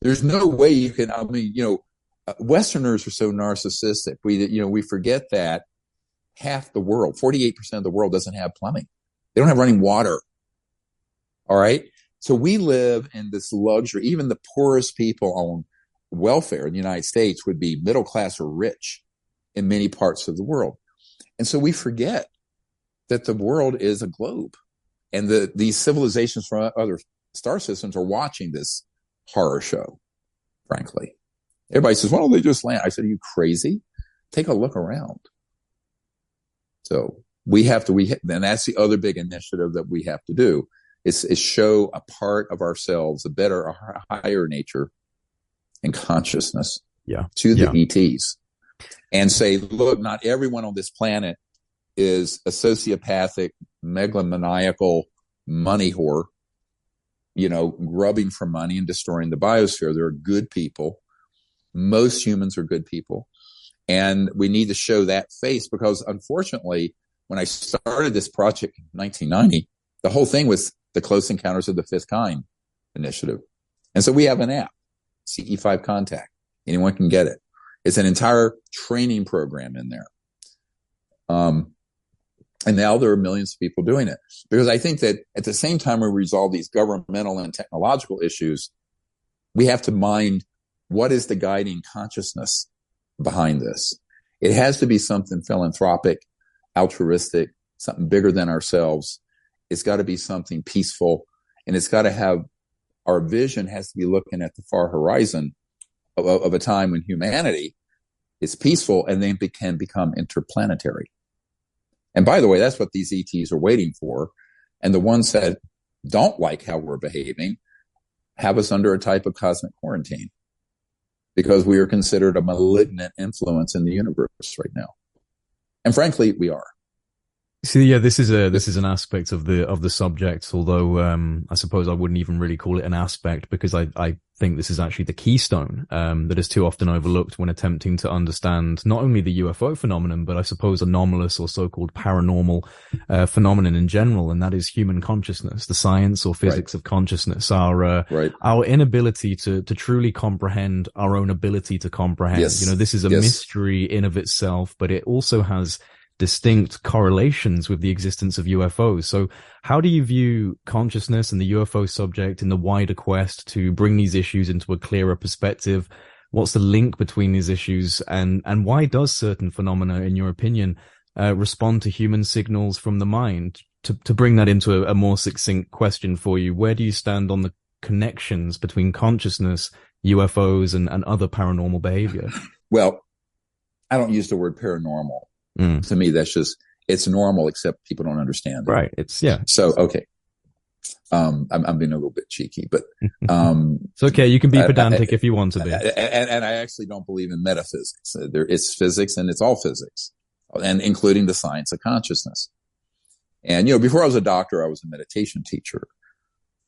There's no way you can, Westerners are so narcissistic. We forget that half the world, 48% of the world, doesn't have plumbing. They don't have running water. All right. So we live in this luxury. Even the poorest people own welfare in the United States would be middle class or rich in many parts of the world. And so we forget that the world is a globe, and these civilizations from other star systems are watching this horror show, frankly. Everybody says, why don't they just land? I said, are you crazy? Take a look around. So we have to, and that's the other big initiative that we have to do is show a part of ourselves, a better, a higher nature and consciousness to the ETs, and say, look, not everyone on this planet is a sociopathic, megalomaniacal money whore, grubbing for money and destroying the biosphere. There are good people. Most humans are good people. And we need to show that face, because unfortunately, when I started this project in 1990, the whole thing was the Close Encounters of the Fifth Kind initiative. And so we have an app, CE5 Contact. Anyone can get it. It's an entire training program in there. And now there are millions of people doing it, because I think that at the same time we resolve these governmental and technological issues, we have to mind what is the guiding consciousness behind this. It has to be something philanthropic, altruistic, something bigger than ourselves. It's got to be something peaceful, and it's got to have, our vision has to be looking at the far horizon of a time when humanity is peaceful and then can become interplanetary. And by the way, that's what these ETs are waiting for. And the ones that don't like how we're behaving have us under a type of cosmic quarantine, because we are considered a malignant influence in the universe right now. And frankly, we are. See, yeah, this is an aspect of the subject, although I suppose I wouldn't even really call it an aspect, because I think this is actually the keystone that is too often overlooked when attempting to understand not only the UFO phenomenon, but I suppose anomalous or so-called paranormal phenomenon in general, and that is human consciousness, the science or physics of consciousness, our inability to truly comprehend our own ability to comprehend. Yes. This is a mystery in of itself, but it also has distinct correlations with the existence of UFOs. So how do you view consciousness and the UFO subject in the wider quest to bring these issues into a clearer perspective? What's the link between these issues, and why does certain phenomena, in your opinion, respond to human signals from the mind? To bring that into a more succinct question for you, where do you stand on the connections between consciousness, UFOs, and other paranormal behavior? Well, I don't use the word paranormal. To me, that's just, it's normal, except people don't understand it. Right. So, okay. I'm being a little bit cheeky, but, it's okay. You can be pedantic if you want to be. And I actually don't believe in metaphysics. It's physics, and it's all physics, and including the science of consciousness. And, before I was a doctor, I was a meditation teacher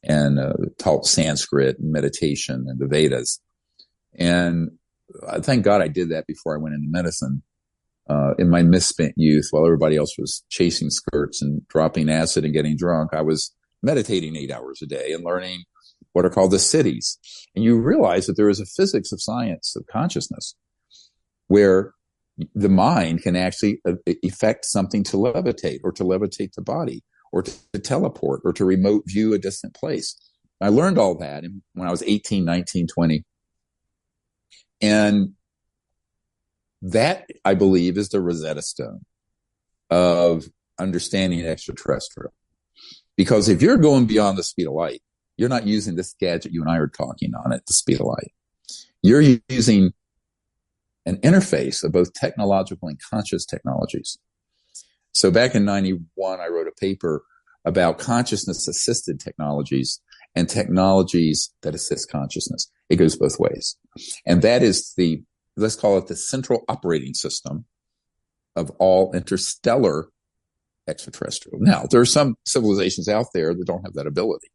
and taught Sanskrit and meditation and the Vedas. And thank God I did that before I went into medicine. In my misspent youth, while everybody else was chasing skirts and dropping acid and getting drunk, I was meditating 8 hours a day and learning what are called the cities. And you realize that there is a physics of science of consciousness where the mind can actually effect something to levitate, or to levitate the body, or to teleport, or to remote view a distant place. I learned all that when I was 18, 19, 20. And that, I believe, is the Rosetta Stone of understanding extraterrestrial. Because if you're going beyond the speed of light, you're not using this gadget you and I are talking on at the speed of light. You're using an interface of both technological and conscious technologies. So back in 91, I wrote a paper about consciousness-assisted technologies and technologies that assist consciousness. It goes both ways. And that is let's call it the central operating system of all interstellar extraterrestrial. Now, there are some civilizations out there that don't have that ability,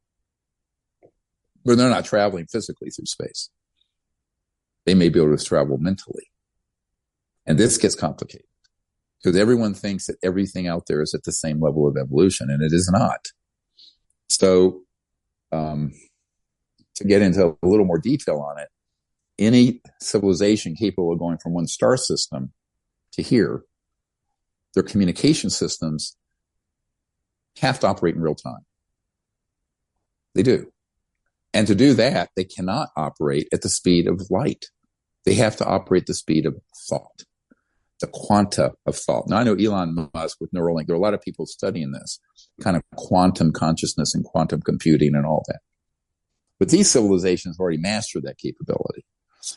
but they're not traveling physically through space. They may be able to travel mentally. And this gets complicated, because everyone thinks that everything out there is at the same level of evolution, and it is not. So, to get into a little more detail on it, any civilization capable of going from one star system to here, their communication systems have to operate in real time. They do. And to do that, they cannot operate at the speed of light. They have to operate the speed of thought, the quanta of thought. Now, I know Elon Musk with Neuralink, there are a lot of people studying this kind of quantum consciousness and quantum computing and all that. But these civilizations have already mastered that capability.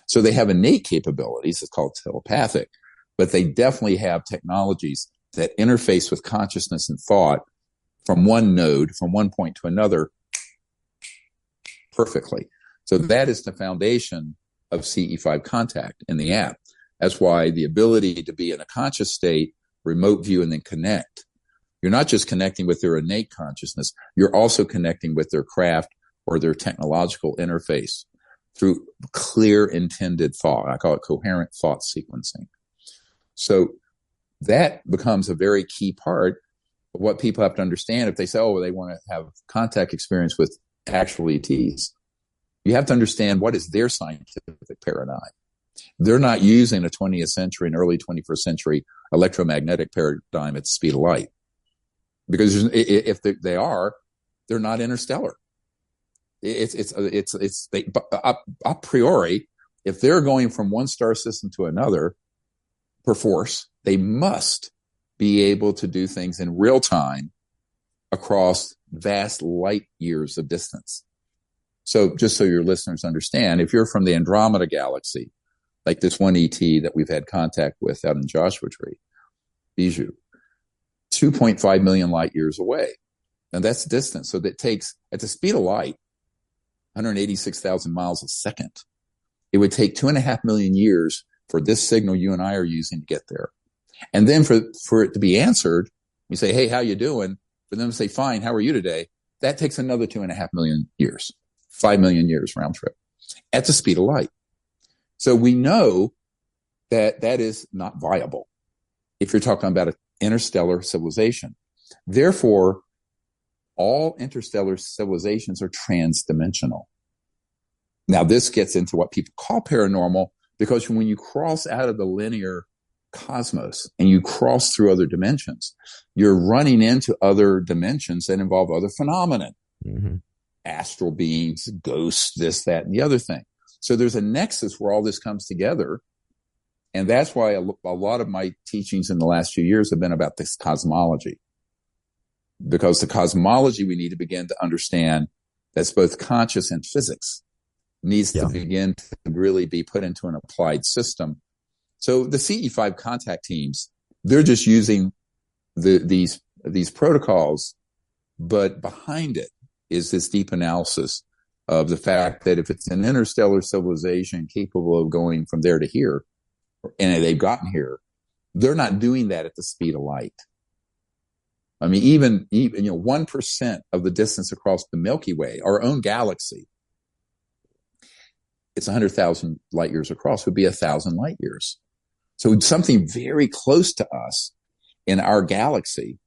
So they have innate capabilities, it's called telepathic, but they definitely have technologies that interface with consciousness and thought from one node, from one point to another, perfectly. So that is the foundation of CE5 contact in the app. That's why the ability to be in a conscious state, remote view, and then connect. You're not just connecting with their innate consciousness, you're also connecting with their craft or their technological interface through clear intended thought. I call it coherent thought sequencing. So that becomes a very key part of what people have to understand if they say, oh, they want to have contact experience with actual ETs. You have to understand what is their scientific paradigm. They're not using a 20th century and early 21st century electromagnetic paradigm at the speed of light. Because if they are, they're not interstellar. A priori, if they're going from one star system to another, per force, they must be able to do things in real time across vast light years of distance. So just so your listeners understand, if you're from the Andromeda galaxy, like this one ET that we've had contact with out in Joshua Tree, Bijou, 2.5 million light years away. And that's distance. So that takes, at the speed of light, 186,000 miles a second. It would take 2.5 million years for this signal you and I are using to get there. And then for it to be answered, you say, hey, how you doing? For them to say, fine, how are you today? That takes another 2.5 million years, 5 million years round trip at the speed of light. So we know that that is not viable if you're talking about an interstellar civilization. Therefore, all interstellar civilizations are transdimensional. Now, this gets into what people call paranormal, because when you cross out of the linear cosmos and you cross through other dimensions, you're running into other dimensions that involve other phenomena, astral beings, ghosts, this, that, and the other thing. So there's a nexus where all this comes together. And that's why a lot of my teachings in the last few years have been about this cosmology. Because the cosmology we need to begin to understand that's both conscious and physics needs to begin to really be put into an applied system. So the CE5 contact teams, they're just using these protocols, but behind it is this deep analysis of the fact that if it's an interstellar civilization capable of going from there to here, and they've gotten here, they're not doing that at the speed of light. I mean, even 1% of the distance across the Milky Way, our own galaxy, it's 100,000 light years across, would be 1,000 light years. So something very close to us in our galaxy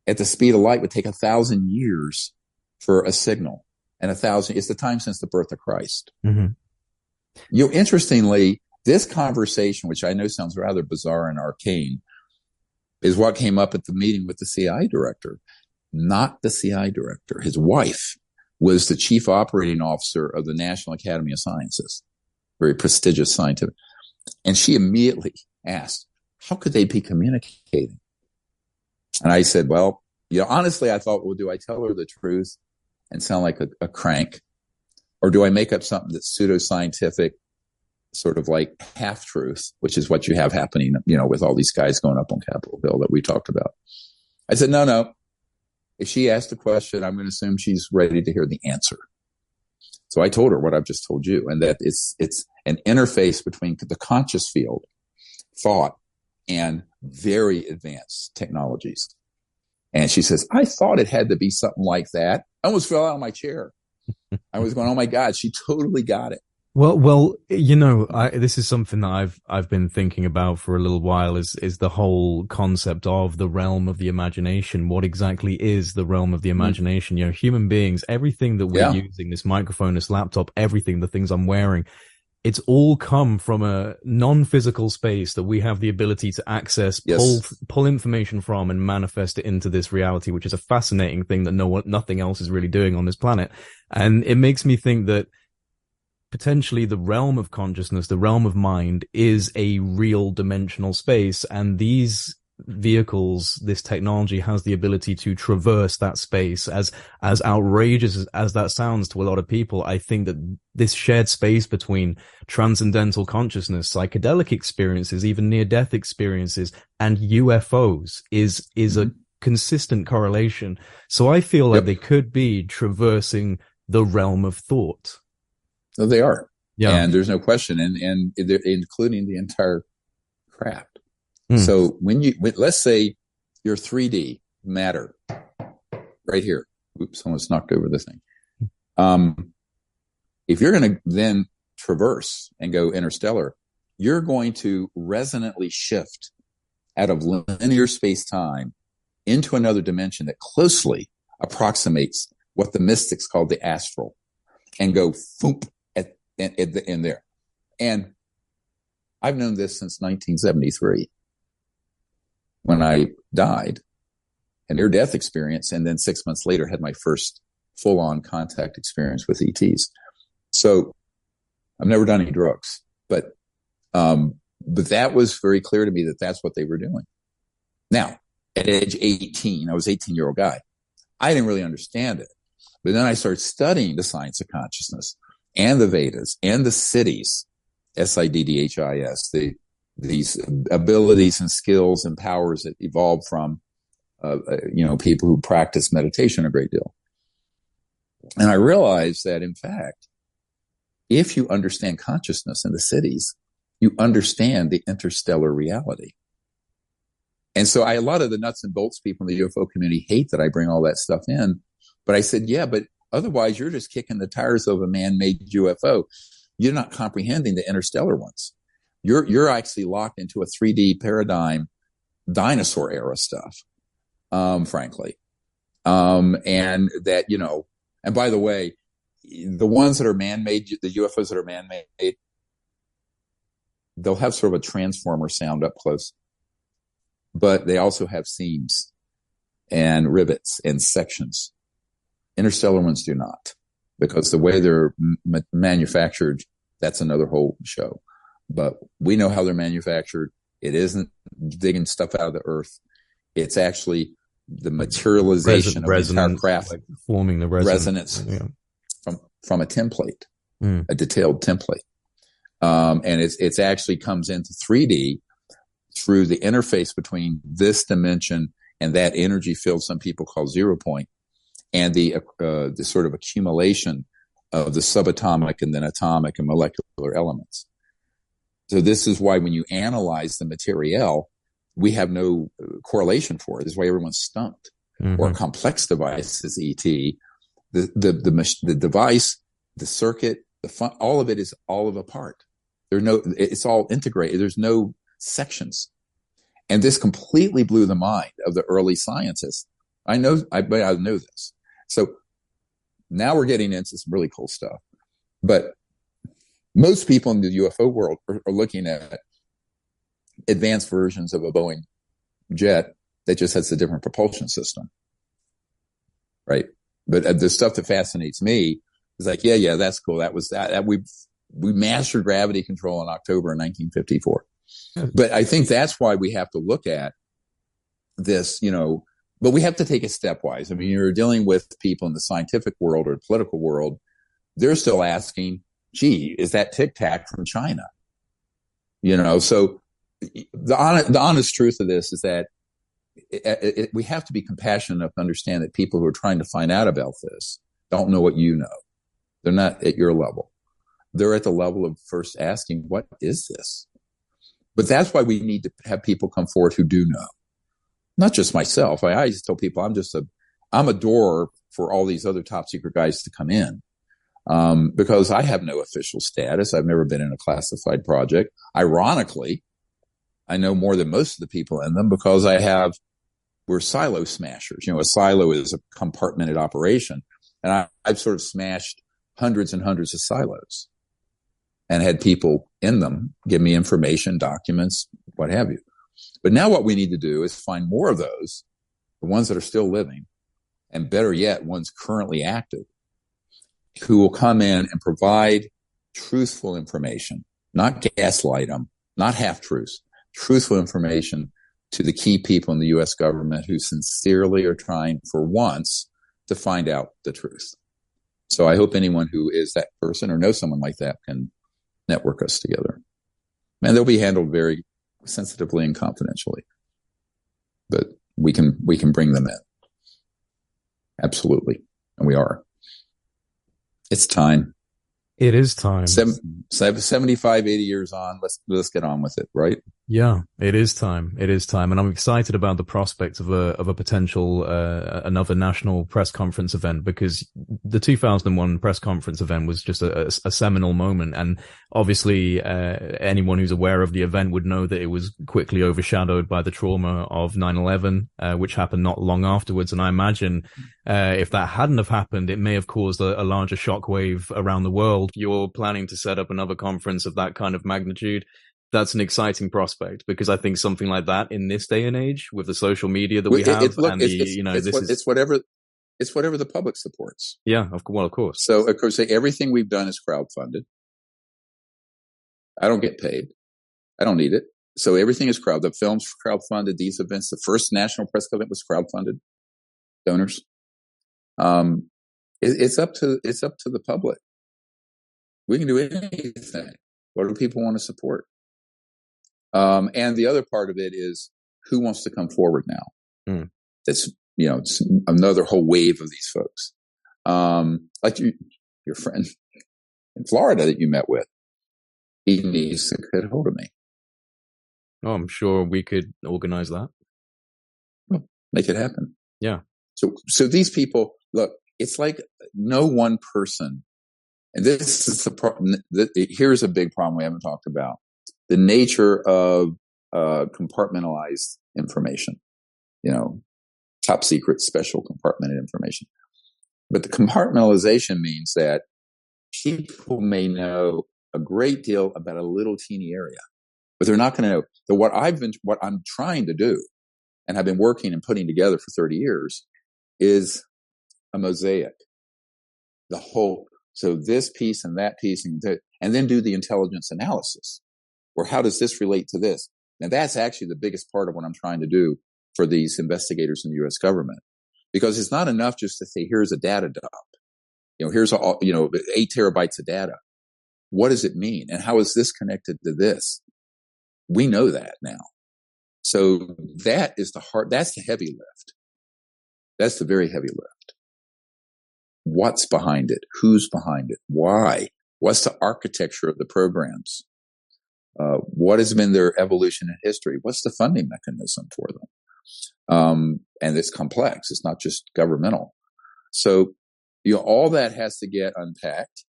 at the speed of light would take 1,000 years for a signal. And 1,000 is the time since the birth of Christ. Interestingly, this conversation, which I know sounds rather bizarre and arcane, is what came up at the meeting with the CI director. Not the CI director. His wife was the chief operating officer of the National Academy of Sciences, very prestigious scientific. And she immediately asked, how could they be communicating? And I said, well, honestly, I thought, well, do I tell her the truth and sound like a crank? Or do I make up something that's pseudoscientific, sort of like half truth, which is what you have happening, with all these guys going up on Capitol Hill that we talked about. I said, no. If she asked a question, I'm going to assume she's ready to hear the answer. So I told her what I've just told you, and that it's an interface between the conscious field, thought, and very advanced technologies. And she says, I thought it had to be something like that. I almost fell out of my chair. I was going, oh my God, she totally got it. Well, this is something that I've been thinking about for a little while is the whole concept of the realm of the imagination. What exactly is the realm of the imagination? Human beings, everything that we're using, this microphone, this laptop, everything, the things I'm wearing, it's all come from a non-physical space that we have the ability to access, pull information from, and manifest it into this reality, which is a fascinating thing that nothing else is really doing on this planet. And it makes me think that potentially the realm of consciousness, the realm of mind, is a real dimensional space, and these vehicles, this technology, has the ability to traverse that space. As outrageous as that sounds to a lot of people, I think that this shared space between transcendental consciousness, psychedelic experiences, even near-death experiences, and UFOs is a consistent correlation. So I feel like they could be traversing the realm of thought. No, they are. Yeah. And there's no question, and they're including the entire craft. So let's say you're 3D matter right here. Oops, someone's knocked over the thing. If you're going to then traverse and go interstellar, you're going to resonantly shift out of linear space-time into another dimension that closely approximates what the mystics call the astral, and go foop in there. And I've known this since 1973. When I died, a near-death experience, and then 6 months later had my first full-on contact experience with ETs. So I've never done any drugs, but that was very clear to me that that's what they were doing. Now, at age 18, I was an 18-year-old guy. I didn't really understand it, but then I started studying the science of consciousness and the Vedas and the cities, SIDDHIS, these abilities and skills and powers that evolve from, people who practice meditation a great deal. And I realized that, in fact, if you understand consciousness in the cities, you understand the interstellar reality. And so a lot of the nuts and bolts people in the UFO community hate that I bring all that stuff in. But I said, yeah, but otherwise you're just kicking the tires of a man-made UFO. You're not comprehending the interstellar ones. You're actually locked into a 3D paradigm, dinosaur era stuff, frankly. And that, and by the way, the ones that are man-made, the UFOs that are man-made, they'll have sort of a transformer sound up close, but they also have seams and rivets and sections. Interstellar ones do not, because the way they're manufactured, that's another whole show. But we know how they're manufactured. It isn't digging stuff out of the earth. It's actually the materialization of the entire craft, like forming the resonance from a template, a detailed template. And it's actually comes into 3D through the interface between this dimension and that energy field some people call 0 point, and the sort of accumulation of the subatomic and then atomic and molecular elements. So this is why when you analyze the material, we have no correlation for it. This is why everyone's stumped. Or a complex device is ET. The device, the circuit, all of it is all of a part. It's all integrated. There's no sections. And this completely blew the mind of the early scientists. I know this. So now we're getting into some really cool stuff. But most people in the UFO world are looking at advanced versions of a Boeing jet that just has a different propulsion system. Right. But the stuff that fascinates me is like, yeah, that's cool. That was that we mastered gravity control in October of 1954. But I think that's why we have to look at this, but we have to take it stepwise. I mean, you're dealing with people in the scientific world or political world. They're still asking, gee, is that Tic Tac from China? So the honest truth of this is that we have to be compassionate enough to understand that people who are trying to find out about this don't know what you know. They're not at your level. They're at the level of first asking, what is this? But that's why we need to have people come forward who do know. Not just myself. I always tell people I'm a door for all these other top secret guys to come in. Because I have no official status. I've never been in a classified project. Ironically, I know more than most of the people in them because we're silo smashers. A silo is a compartmented operation. And I've sort of smashed hundreds and hundreds of silos. and had people in them give me information, documents, what have you. But now what we need to do is find more of those, the ones that are still living, and better yet, ones currently active, who will come in and provide truthful information, not gaslight them, not half-truths, truthful information to the key people in the U.S. government who sincerely are trying for once to find out the truth. So I hope anyone who is that person or knows someone like that can network us together. And they'll be handled very sensitively and confidentially. But we can bring them in. Absolutely. And we are. It's time. It is time. 75, 80 years on. Let's get on with it, right? Yeah, it is time. It is time. And I'm excited about the prospect of a potential, another national press conference event, because the 2001 press conference event was just a seminal moment. And obviously, anyone who's aware of the event would know that it was quickly overshadowed by the trauma of 9/11, which happened not long afterwards. And I imagine, if that hadn't have happened, it may have caused a larger shockwave around the world. You're planning to set up another conference of that kind of magnitude. That's an exciting prospect, because I think something like that in this day and age, with the social media that we have, it's whatever the public supports. Yeah, of course. So of course, everything we've done is crowdfunded. I don't get paid. I don't need it. So everything is crowdfunded. The film's crowdfunded. These events, the first national press event was crowdfunded. Donors. It's up to the public. We can do anything. What do people want to support? And the other part of it is, who wants to come forward now? It's another whole wave of these folks. Like your friend in Florida that you met with, he needs to get hold of me. Oh, I'm sure we could organize that. Well, make it happen. Yeah. So these people, look, it's like no one person. And this is the problem. Here's a big problem we haven't talked about. The nature of compartmentalized information, top secret, special compartmented information. But the compartmentalization means that people may know a great deal about a little teeny area, but they're not going to know. So what I'm trying to do, and I've been working and putting together for 30 years, is a mosaic. The whole. So this piece and that piece, and then do the intelligence analysis. Or how does this relate to this? And that's actually the biggest part of what I'm trying to do for these investigators in the U.S. government. Because it's not enough just to say, here's a data dump. Here's 8 terabytes of data. What does it mean? And how is this connected to this? We know that now. So that is that's the heavy lift. That's the very heavy lift. What's behind it? Who's behind it? Why? What's the architecture of the programs? What has been their evolution in history? What's the funding mechanism for them? And it's complex. It's not just governmental. So, all that has to get unpacked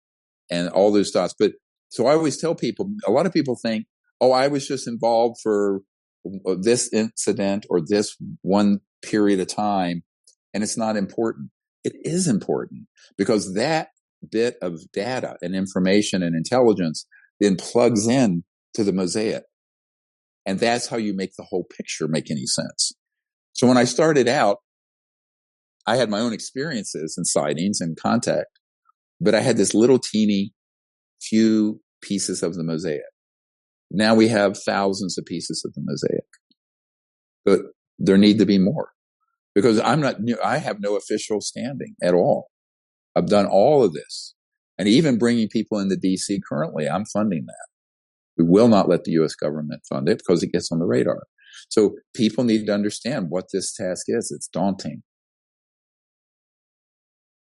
and all those dots. But so I always tell people, a lot of people think, oh, I was just involved for this incident or this one period of time, and it's not important. It is important, because that bit of data and information and intelligence then plugs in to the mosaic. And that's how you make the whole picture make any sense. So when I started out, I had my own experiences and sightings and contact, but I had this little teeny few pieces of the mosaic. Now we have thousands of pieces of the mosaic, but there need to be more, because I have no official standing at all. I've done all of this, and even bringing people into DC currently, I'm funding that. We will not let the U.S. government fund it because it gets on the radar. So people need to understand what this task is. It's daunting.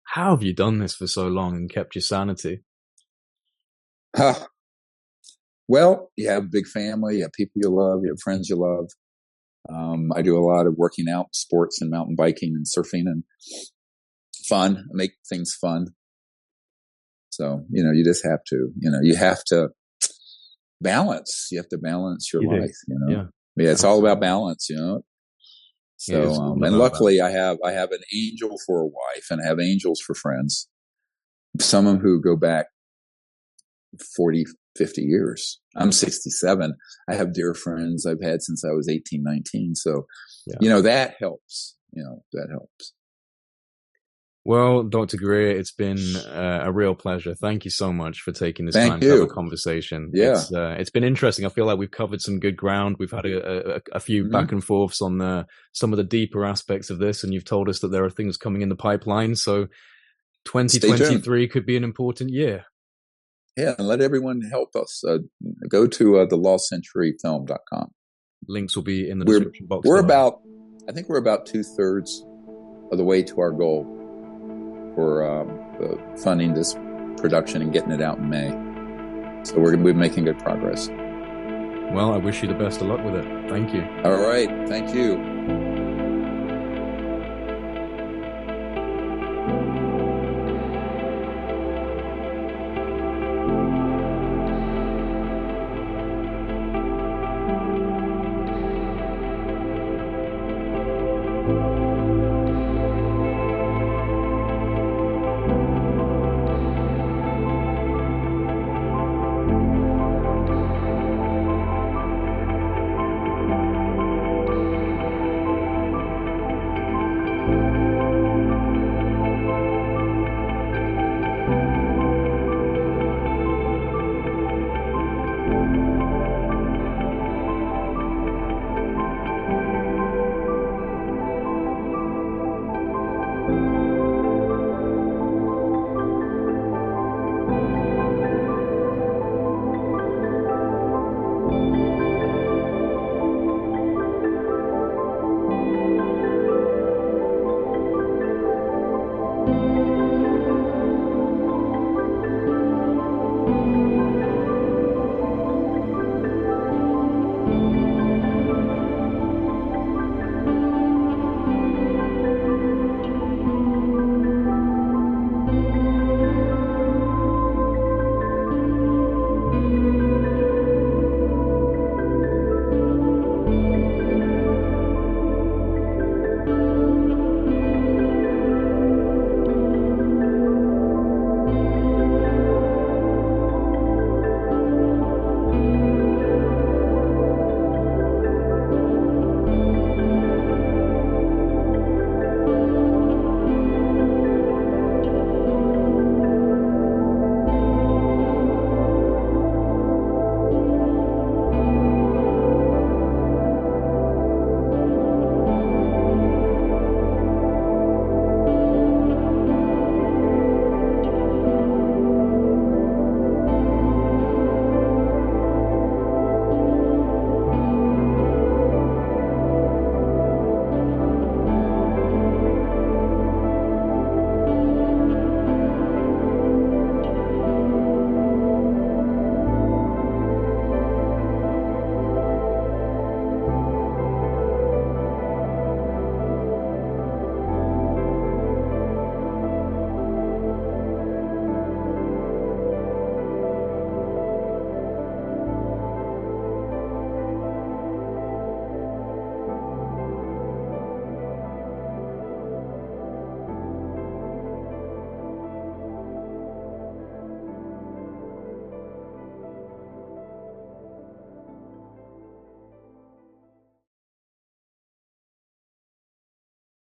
How have you done this for so long and kept your sanity? Well, you have a big family, you have people you love, you have friends you love. I do a lot of working out, sports and mountain biking and surfing and fun. I make things fun. So, you just have to, you have to balance. You have to balance your life, Yeah. It's all about balance, So, and luckily I have an angel for a wife, and I have angels for friends. Some of them who go back 40, 50 years. I'm 67. I have dear friends I've had since I was 18, 19. So, that helps. That helps. Well, Dr. Greer, it's been a real pleasure. Thank you so much for taking this time to have a conversation. Yeah. It's been interesting. I feel like we've covered some good ground. We've had a few back and forths on some of the deeper aspects of this, and you've told us that there are things coming in the pipeline. So 2023 could be an important year. Yeah, and let everyone help us. Go to thelostcenturyfilm.com. Links will be in the description box. I think we're about 2/3 of the way to our goal for funding this production and getting it out in May. So we're making good progress. Well, I wish you the best of luck with it. Thank you. All right. Thank you.